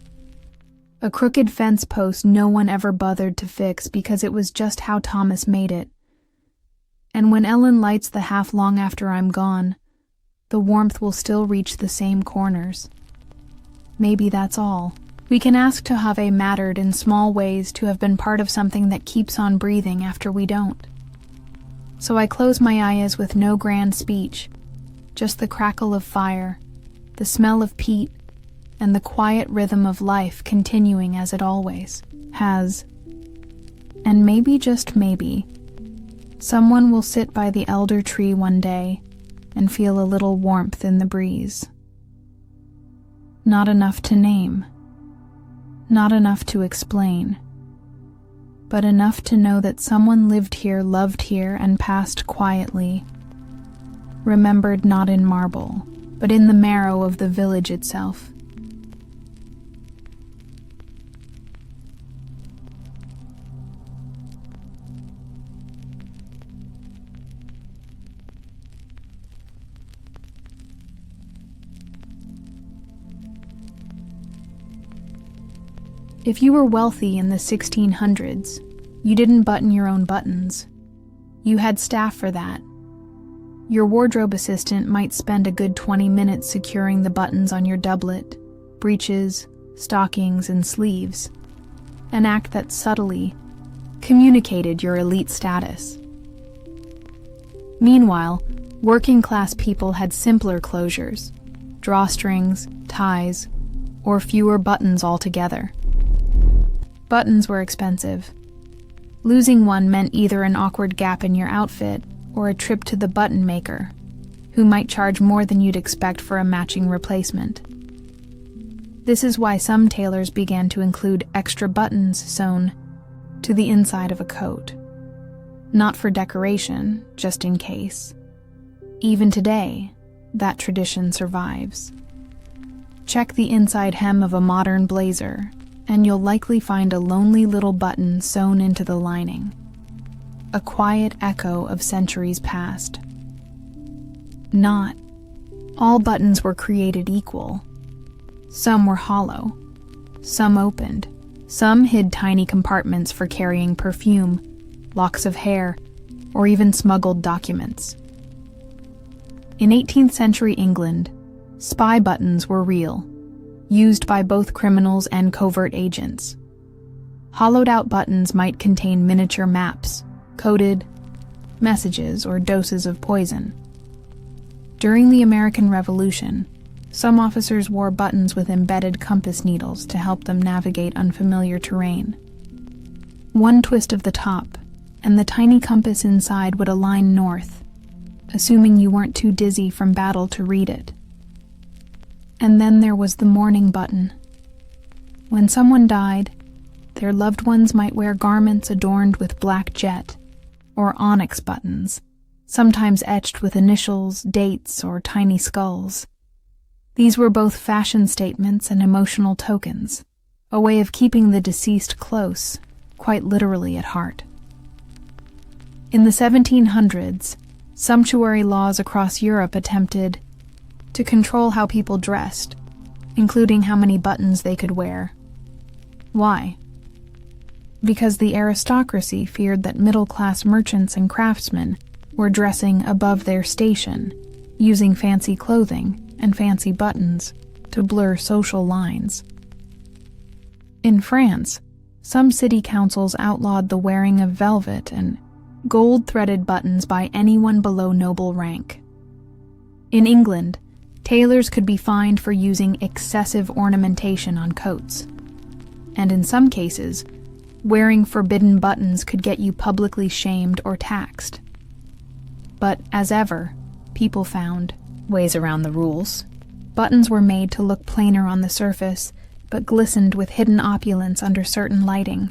A crooked fence post no one ever bothered to fix because it was just how Thomas made it. And when Ellen lights the half long after I'm gone, the warmth will still reach the same corners. Maybe that's all. We can ask to have mattered in small ways, to have been part of something that keeps on breathing after we don't. So I close my eyes with no grand speech, just the crackle of fire, the smell of peat, and the quiet rhythm of life continuing as it always has. And maybe, just maybe, someone will sit by the elder tree one day and feel a little warmth in the breeze. Not enough to name, not enough to explain, but enough to know that someone lived here, loved here, and passed quietly, remembered not in marble, but in the marrow of the village itself. If you were wealthy in the 1600s, you didn't button your own buttons. You had staff for that. Your wardrobe assistant might spend a good 20 minutes securing the buttons on your doublet, breeches, stockings, and sleeves, an act that subtly communicated your elite status. Meanwhile, working-class people had simpler closures, drawstrings, ties, or fewer buttons altogether. Buttons were expensive. Losing one meant either an awkward gap in your outfit or a trip to the button maker, who might charge more than you'd expect for a matching replacement. This is why some tailors began to include extra buttons sewn to the inside of a coat. Not for decoration, just in case. Even today, that tradition survives. Check the inside hem of a modern blazer, and you'll likely find a lonely little button sewn into the lining. A quiet echo of centuries past. Not all buttons were created equal. Some were hollow, some opened, some hid tiny compartments for carrying perfume, locks of hair, or even smuggled documents. In 18th century England, spy buttons were real, used by both criminals and covert agents. Hollowed-out buttons might contain miniature maps, coded messages, or doses of poison. During the American Revolution, some officers wore buttons with embedded compass needles to help them navigate unfamiliar terrain. One twist of the top, and the tiny compass inside would align north, assuming you weren't too dizzy from battle to read it. And then there was the mourning button. When someone died, their loved ones might wear garments adorned with black jet or onyx buttons, sometimes etched with initials, dates, or tiny skulls. These were both fashion statements and emotional tokens, a way of keeping the deceased close, quite literally at heart. In the 1700s, sumptuary laws across Europe attempted to control how people dressed, including how many buttons they could wear. Why? Because the aristocracy feared that middle-class merchants and craftsmen were dressing above their station, using fancy clothing and fancy buttons to blur social lines. In France, some city councils outlawed the wearing of velvet and gold-threaded buttons by anyone below noble rank. In England, tailors could be fined for using excessive ornamentation on coats. And in some cases, wearing forbidden buttons could get you publicly shamed or taxed. But as ever, people found ways around the rules. Buttons were made to look plainer on the surface, but glistened with hidden opulence under certain lighting.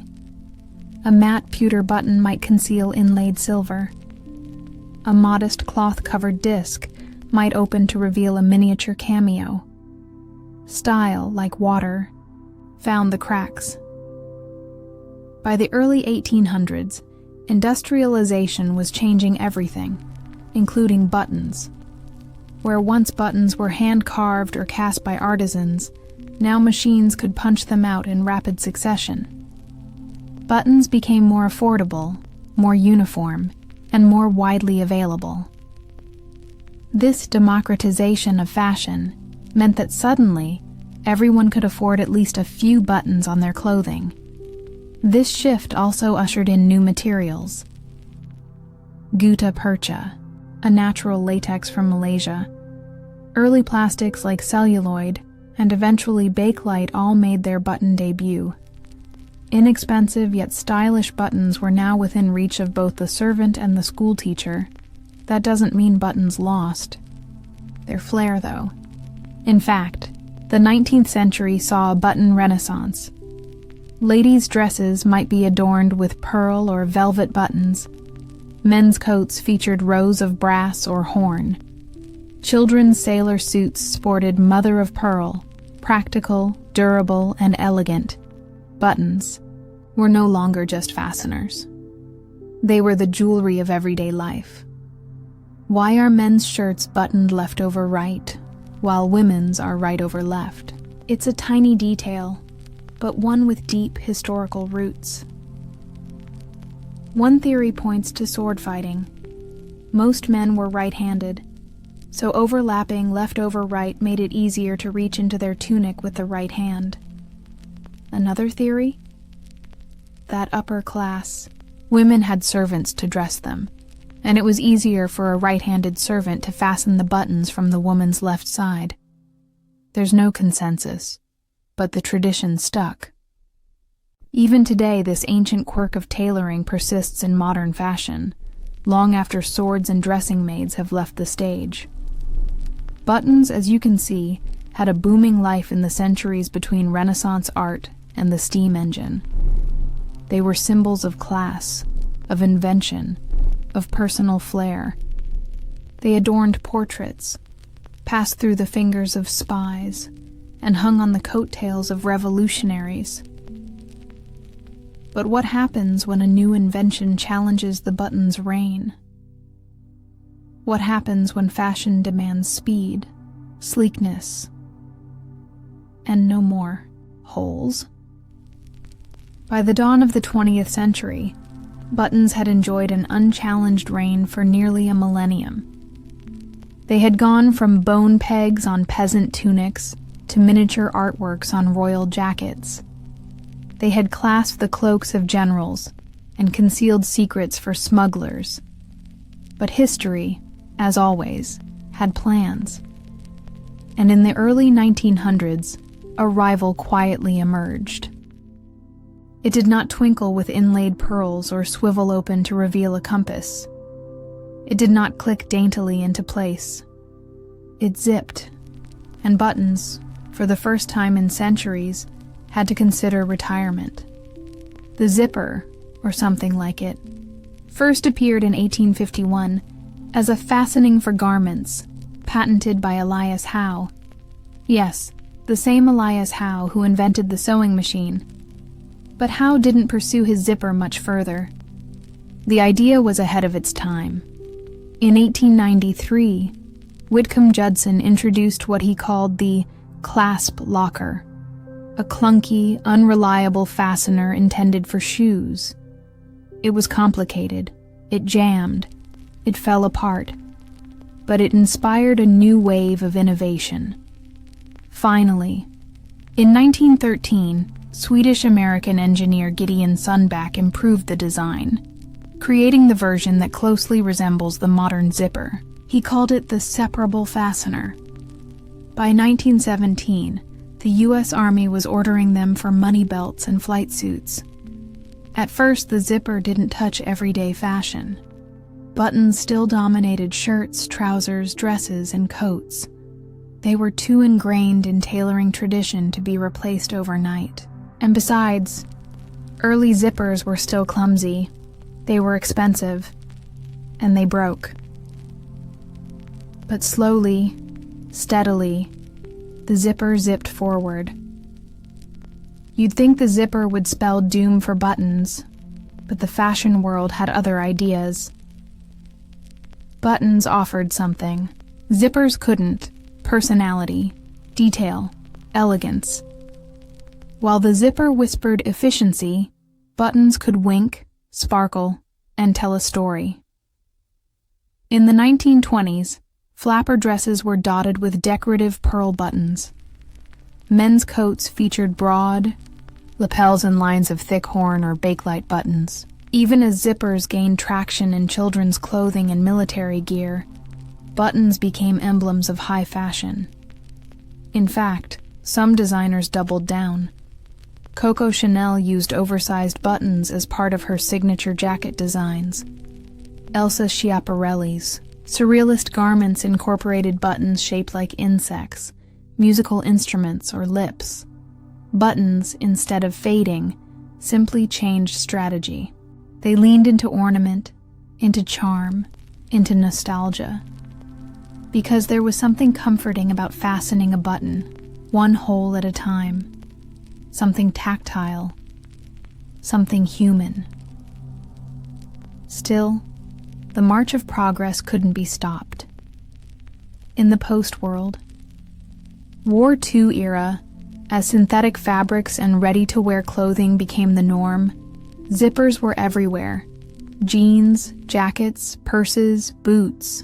A matte pewter button might conceal inlaid silver. A modest cloth-covered disc might open to reveal a miniature cameo. Style, like water, found the cracks. By the early 1800s, industrialization was changing everything, including buttons. Where once buttons were hand-carved or cast by artisans, now machines could punch them out in rapid succession. Buttons became more affordable, more uniform, and more widely available. This democratization of fashion meant that suddenly, everyone could afford at least a few buttons on their clothing. This shift also ushered in new materials. Gutta percha, a natural latex from Malaysia. Early plastics like celluloid and eventually Bakelite all made their button debut. Inexpensive yet stylish buttons were now within reach of both the servant and the schoolteacher. That doesn't mean buttons lost their flair, though. In fact, the 19th century saw a button renaissance. Ladies' dresses might be adorned with pearl or velvet buttons. Men's coats featured rows of brass or horn. Children's sailor suits sported mother-of-pearl, practical, durable, and elegant. Buttons were no longer just fasteners. They were the jewelry of everyday life. Why are men's shirts buttoned left over right, while women's are right over left? It's a tiny detail, but one with deep historical roots. One theory points to sword fighting. Most men were right-handed, so overlapping left over right made it easier to reach into their tunic with the right hand. Another theory? That upper class, women had servants to dress them, and it was easier for a right-handed servant to fasten the buttons from the woman's left side. There's no consensus, but the tradition stuck. Even today, this ancient quirk of tailoring persists in modern fashion, long after swords and dressing maids have left the stage. Buttons, as you can see, had a booming life in the centuries between Renaissance art and the steam engine. They were symbols of class, of invention, of personal flair. They adorned portraits, passed through the fingers of spies, and hung on the coattails of revolutionaries. But what happens when a new invention challenges the button's reign? What happens when fashion demands speed, sleekness, and no more holes? By the dawn of the 20th century, buttons had enjoyed an unchallenged reign for nearly a millennium. They had gone from bone pegs on peasant tunics to miniature artworks on royal jackets. They had clasped the cloaks of generals and concealed secrets for smugglers. But history, as always, had plans. And in the early 1900s, a rival quietly emerged. It did not twinkle with inlaid pearls or swivel open to reveal a compass. It did not click daintily into place. It zipped, and buttons, for the first time in centuries, had to consider retirement. The zipper, or something like it, first appeared in 1851 as a fastening for garments, patented by Elias Howe. Yes, the same Elias Howe who invented the sewing machine. But Howe didn't pursue his zipper much further. The idea was ahead of its time. In 1893, Whitcomb Judson introduced what he called the clasp locker, a clunky, unreliable fastener intended for shoes. It was complicated, it jammed, it fell apart, but it inspired a new wave of innovation. Finally, in 1913, Swedish-American engineer Gideon Sundback improved the design, creating the version that closely resembles the modern zipper. He called it the separable fastener. By 1917, the U.S. Army was ordering them for money belts and flight suits. At first, the zipper didn't touch everyday fashion. Buttons still dominated shirts, trousers, dresses, and coats. They were too ingrained in tailoring tradition to be replaced overnight. And besides, early zippers were still clumsy, they were expensive, and they broke. But slowly, steadily, the zipper zipped forward. You'd think the zipper would spell doom for buttons, but the fashion world had other ideas. Buttons offered something. Zippers couldn't: personality, detail, elegance. While the zipper whispered efficiency, buttons could wink, sparkle, and tell a story. In the 1920s, flapper dresses were dotted with decorative pearl buttons. Men's coats featured broad lapels and lines of thick horn or bakelite buttons. Even as zippers gained traction in children's clothing and military gear, buttons became emblems of high fashion. In fact, some designers doubled down. Coco Chanel used oversized buttons as part of her signature jacket designs. Elsa Schiaparelli's surrealist garments incorporated buttons shaped like insects, musical instruments, or lips. Buttons, instead of fading, simply changed strategy. They leaned into ornament, into charm, into nostalgia. Because there was something comforting about fastening a button, one hole at a time. Something tactile, something human. Still, the march of progress couldn't be stopped. In the post-world, War II era, as synthetic fabrics and ready-to-wear clothing became the norm, zippers were everywhere. Jeans, jackets, purses, boots.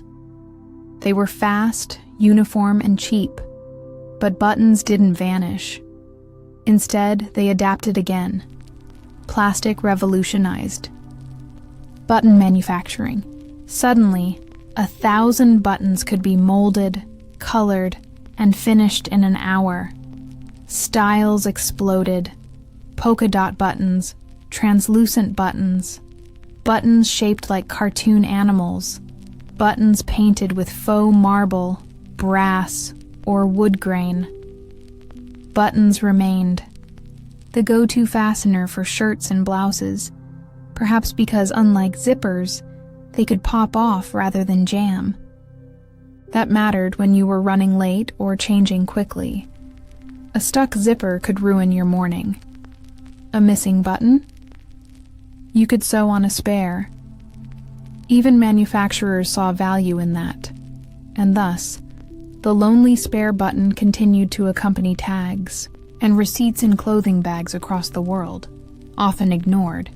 They were fast, uniform, and cheap, but buttons didn't vanish. Instead, they adapted again. Plastic revolutionized button manufacturing. Suddenly, 1,000 buttons could be molded, colored, and finished in an hour. Styles exploded. Polka dot buttons, translucent buttons, buttons shaped like cartoon animals, buttons painted with faux marble, brass, or wood grain. buttons remained, the go-to fastener for shirts and blouses, perhaps because, unlike zippers, they could pop off rather than jam. That mattered when you were running late or changing quickly. A stuck zipper could ruin your morning. A missing button? You could sew on a spare. Even manufacturers saw value in that, and thus, the lonely spare button continued to accompany tags and receipts in clothing bags across the world, often ignored,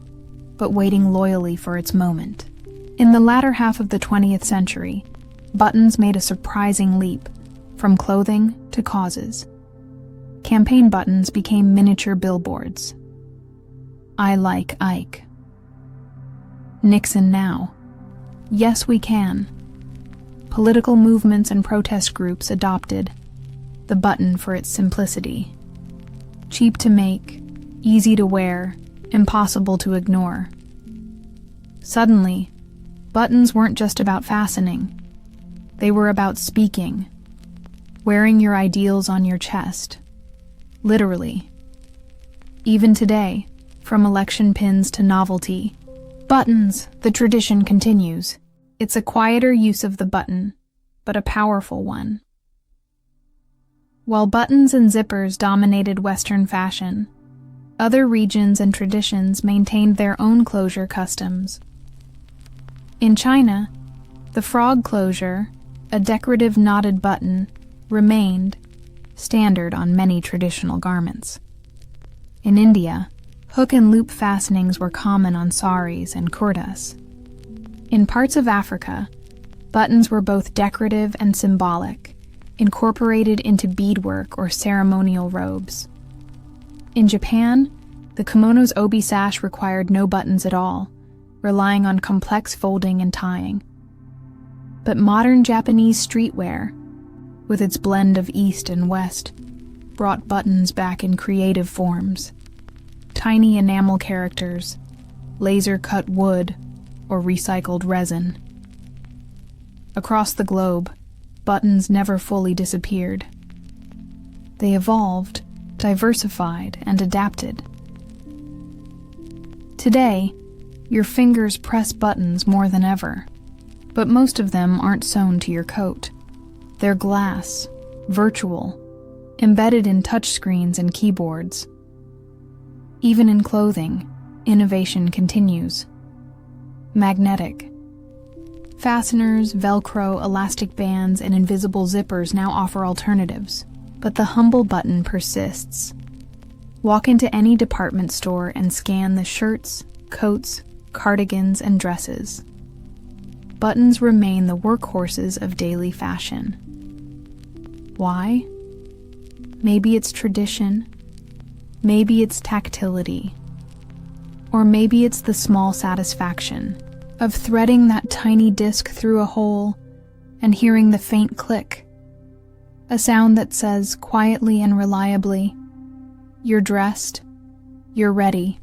but waiting loyally for its moment. In the latter half of the 20th century, buttons made a surprising leap, from clothing to causes. Campaign buttons became miniature billboards. I like Ike. Nixon now. Yes, we can. Political movements and protest groups adopted the button for its simplicity. Cheap to make, easy to wear, impossible to ignore. Suddenly, buttons weren't just about fastening. They were about speaking, wearing your ideals on your chest. Literally. Even today, from election pins to novelty, buttons, the tradition continues. It's a quieter use of the button, but a powerful one. While buttons and zippers dominated Western fashion, other regions and traditions maintained their own closure customs. In China, the frog closure, a decorative knotted button, remained standard on many traditional garments. In India, hook and loop fastenings were common on saris and kurtas. In parts of Africa, buttons were both decorative and symbolic, incorporated into beadwork or ceremonial robes. In Japan, the kimono's obi sash required no buttons at all, relying on complex folding and tying. But modern Japanese streetwear, with its blend of East and West, brought buttons back in creative forms. Tiny enamel characters, laser-cut wood, or recycled resin. Across the globe, buttons never fully disappeared. They evolved, diversified, and adapted. Today, your fingers press buttons more than ever, but most of them aren't sewn to your coat. They're glass, virtual, embedded in touchscreens and keyboards. Even in clothing, innovation continues. Magnetic. Fasteners, Velcro, elastic bands, and invisible zippers now offer alternatives, but the humble button persists. Walk into any department store and scan the shirts, coats, cardigans, and dresses. Buttons remain the workhorses of daily fashion. Why? Maybe it's tradition, maybe it's tactility, or maybe it's the small satisfaction of threading that tiny disc through a hole and hearing the faint click, a sound that says quietly and reliably, "You're dressed, you're ready."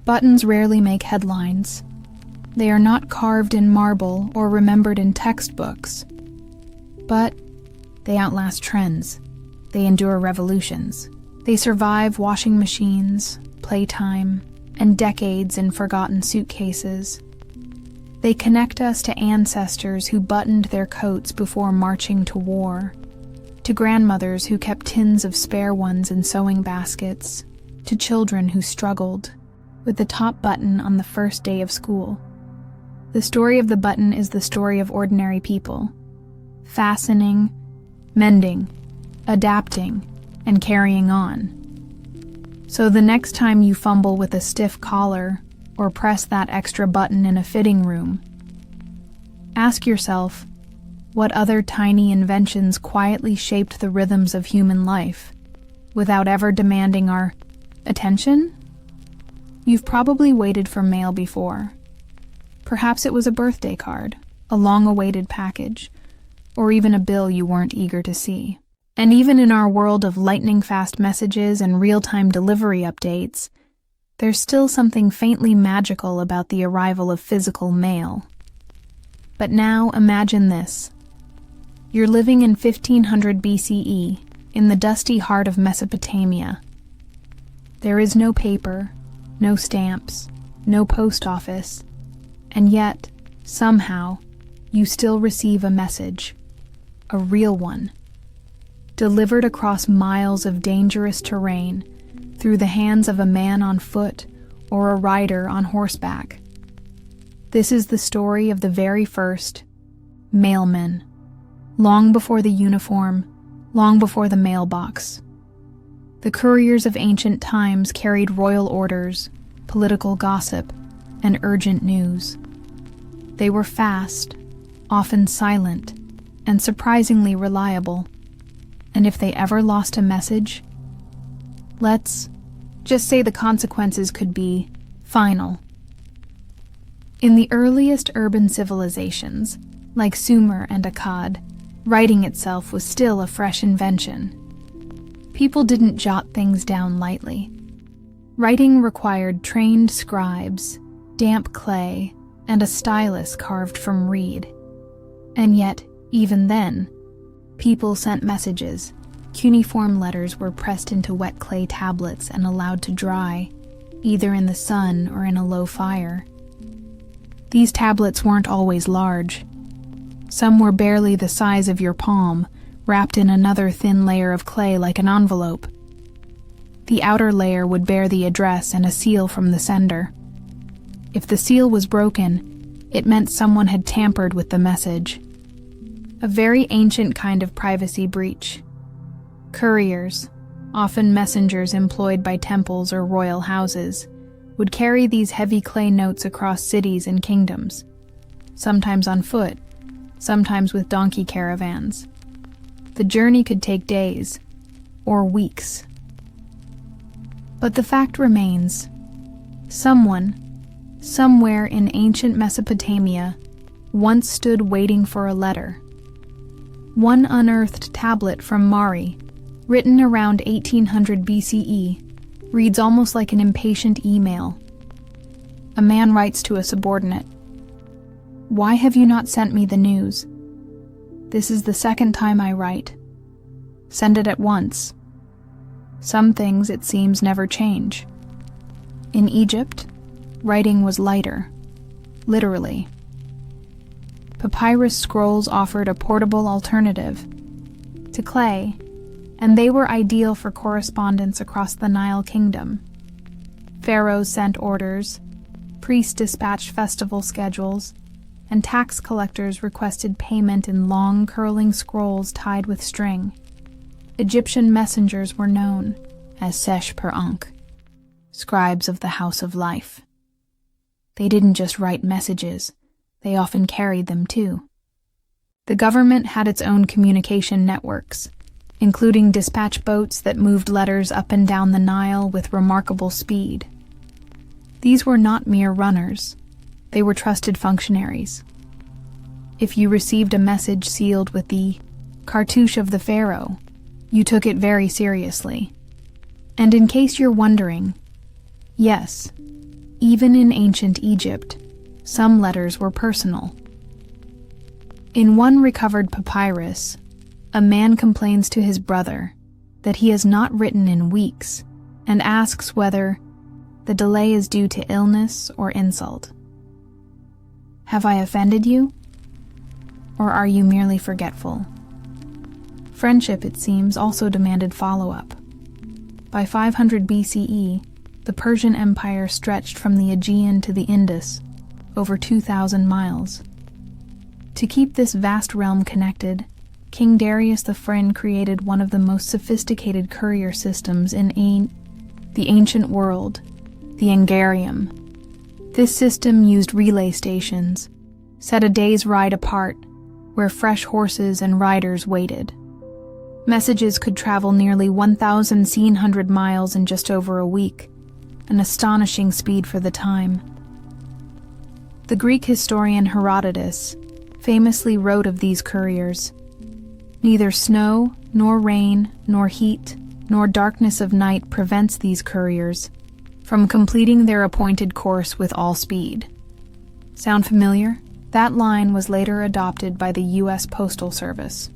Buttons rarely make headlines. They are not carved in marble or remembered in textbooks. But they outlast trends. They endure revolutions. They survive washing machines, playtime, and decades in forgotten suitcases. They connect us to ancestors who buttoned their coats before marching to war, to grandmothers who kept tins of spare ones in sewing baskets, to children who struggled with the top button on the first day of school. The story of the button is the story of ordinary people, fastening, mending, adapting, and carrying on. So the next time you fumble with a stiff collar or press that extra button in a fitting room, ask yourself, what other tiny inventions quietly shaped the rhythms of human life without ever demanding our attention? You've probably waited for mail before. Perhaps it was a birthday card, a long-awaited package, or even a bill you weren't eager to see. And even in our world of lightning-fast messages and real-time delivery updates, there's still something faintly magical about the arrival of physical mail. But now imagine this. You're living in 1500 BCE, in the dusty heart of Mesopotamia. There is no paper, no stamps, no post office, and yet, somehow, you still receive a message, a real one, delivered across miles of dangerous terrain through the hands of a man on foot or a rider on horseback. This is the story of the very first mailman, long before the uniform, long before the mailbox. The couriers of ancient times carried royal orders, political gossip, and urgent news. They were fast, often silent, and surprisingly reliable. And if they ever lost a message, let's just say the consequences could be final. In the earliest urban civilizations, like Sumer and Akkad, writing itself was still a fresh invention. People didn't jot things down lightly. Writing required trained scribes, damp clay, and a stylus carved from reed. And yet, even then, people sent messages. Cuneiform letters were pressed into wet clay tablets and allowed to dry, either in the sun or in a low fire. These tablets weren't always large. Some were barely the size of your palm, wrapped in another thin layer of clay like an envelope. The outer layer would bear the address and a seal from the sender. If the seal was broken, it meant someone had tampered with the message. A very ancient kind of privacy breach. Couriers, often messengers employed by temples or royal houses, would carry these heavy clay notes across cities and kingdoms, sometimes on foot, sometimes with donkey caravans. The journey could take days, or weeks. But the fact remains, someone, somewhere in ancient Mesopotamia, once stood waiting for a letter. One unearthed tablet from Mari, written around 1800 BCE, reads almost like an impatient email. A man writes to a subordinate, "Why have you not sent me the news? This is the second time I write. Send it at once." Some things, it seems, never change. In Egypt, writing was lighter, literally. Papyrus scrolls offered a portable alternative to clay, and they were ideal for correspondence across the Nile Kingdom. Pharaohs sent orders, priests dispatched festival schedules, and tax collectors requested payment in long, curling scrolls tied with string. Egyptian messengers were known as Sesh per Ankh, scribes of the House of Life. They didn't just write messages, they often carried them too. The government had its own communication networks, including dispatch boats that moved letters up and down the Nile with remarkable speed. These were not mere runners, they were trusted functionaries. If you received a message sealed with the cartouche of the pharaoh, you took it very seriously. And in case you're wondering, yes, even in ancient Egypt, some letters were personal. In one recovered papyrus, a man complains to his brother that he has not written in weeks and asks whether the delay is due to illness or insult. Have I offended you? Or are you merely forgetful? Friendship, it seems, also demanded follow-up. By 500 BCE, the Persian Empire stretched from the Aegean to the Indus, over 2,000 miles. To keep this vast realm connected, King Darius the Friend created one of the most sophisticated courier systems in the ancient world, the Angarium. This system used relay stations, set a day's ride apart, where fresh horses and riders waited. Messages could travel nearly 1,700 miles in just over a week, an astonishing speed for the time. The Greek historian Herodotus famously wrote of these couriers, "Neither snow, nor rain, nor heat, nor darkness of night prevents these couriers from completing their appointed course with all speed." Sound familiar? That line was later adopted by the U.S. Postal Service.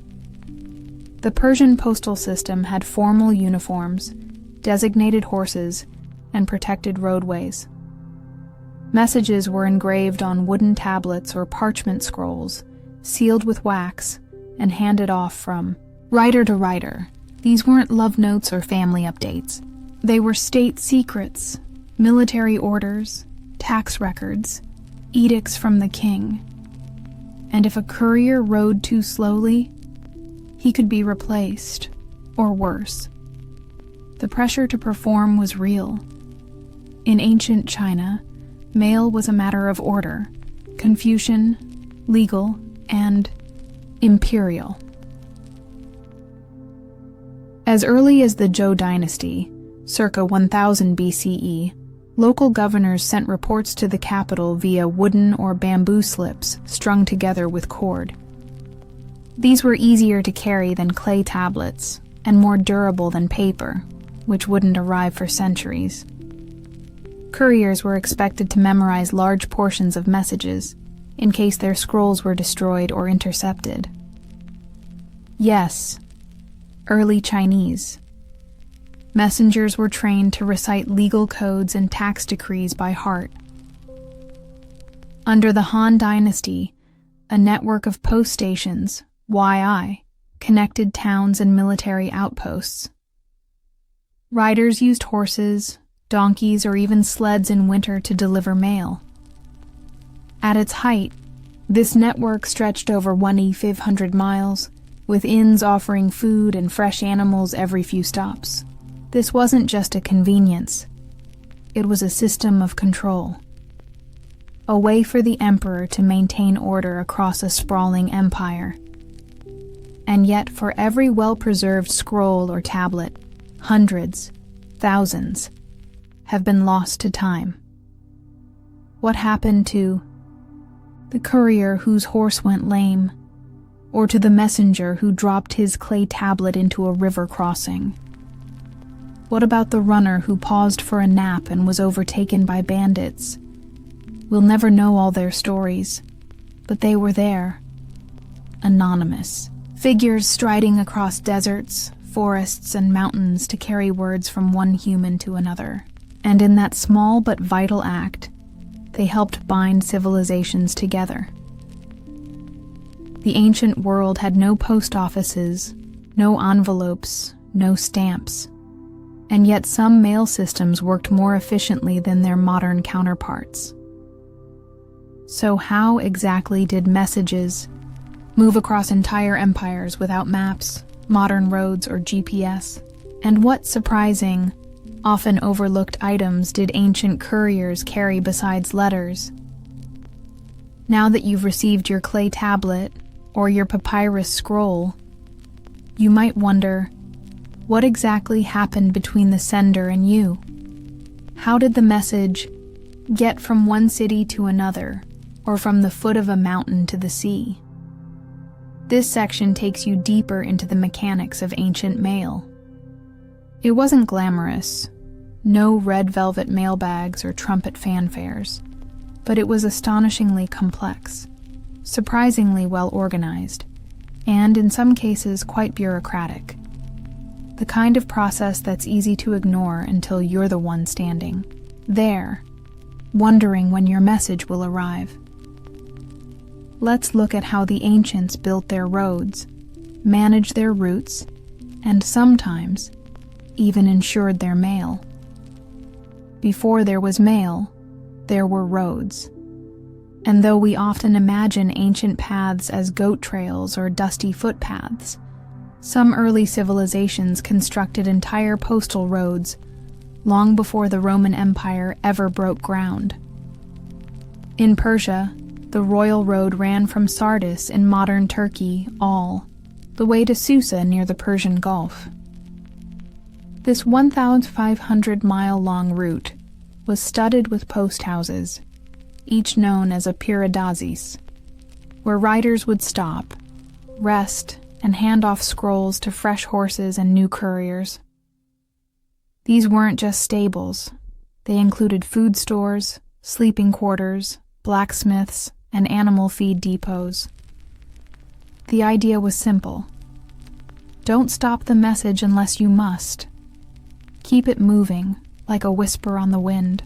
The Persian postal system had formal uniforms, designated horses, and protected roadways. Messages were engraved on wooden tablets or parchment scrolls, sealed with wax, and handed off from writer to writer. These weren't love notes or family updates. They were state secrets, military orders, tax records, edicts from the king. And if a courier rode too slowly, he could be replaced, or worse. The pressure to perform was real. In ancient China, mail was a matter of order, Confucian, legal, and imperial. As early as the Zhou dynasty, circa 1000 BCE, local governors sent reports to the capital via wooden or bamboo slips strung together with cord. These were easier to carry than clay tablets and more durable than paper, which wouldn't arrive for centuries. Couriers were expected to memorize large portions of messages in case their scrolls were destroyed or intercepted. Yes, early Chinese. Messengers were trained to recite legal codes and tax decrees by heart. Under the Han Dynasty, a network of post stations, YI, connected towns and military outposts. Riders used horses, donkeys, or even sleds in winter to deliver mail. At its height, this network stretched over 1,500 miles, with inns offering food and fresh animals every few stops. This wasn't just a convenience. It was a system of control. A way for the emperor to maintain order across a sprawling empire. And yet, for every well-preserved scroll or tablet, hundreds, thousands, have been lost to time. What happened to the courier whose horse went lame, or to the messenger who dropped his clay tablet into a river crossing? What about the runner who paused for a nap and was overtaken by bandits? We'll never know all their stories, but they were there. Anonymous. Figures striding across deserts, forests, and mountains to carry words from one human to another. And in that small but vital act, they helped bind civilizations together. The ancient world had no post offices, no envelopes, no stamps. And yet some mail systems worked more efficiently than their modern counterparts. So how exactly did messages move across entire empires without maps, modern roads, or GPS? And what surprising, often overlooked items did ancient couriers carry besides letters? Now that you've received your clay tablet or your papyrus scroll, you might wonder, what exactly happened between the sender and you? How did the message get from one city to another, or from the foot of a mountain to the sea? This section takes you deeper into the mechanics of ancient mail. It wasn't glamorous, no red velvet mailbags or trumpet fanfares, but it was astonishingly complex, surprisingly well organized, and in some cases quite bureaucratic. The kind of process that's easy to ignore until you're the one standing there, wondering when your message will arrive. Let's look at how the ancients built their roads, managed their routes, and sometimes even ensured their mail. Before there was mail, there were roads. And though we often imagine ancient paths as goat trails or dusty footpaths, some early civilizations constructed entire postal roads long before the Roman Empire ever broke ground. In Persia, the royal road ran from Sardis in modern Turkey all the way to Susa near the Persian Gulf. This 1,500-mile-long route was studded with post houses, each known as a pyridazis, where riders would stop, rest, and hand off scrolls to fresh horses and new couriers. These weren't just stables. They included food stores, sleeping quarters, blacksmiths, and animal feed depots. The idea was simple. Don't stop the message unless you must. Keep it moving, like a whisper on the wind.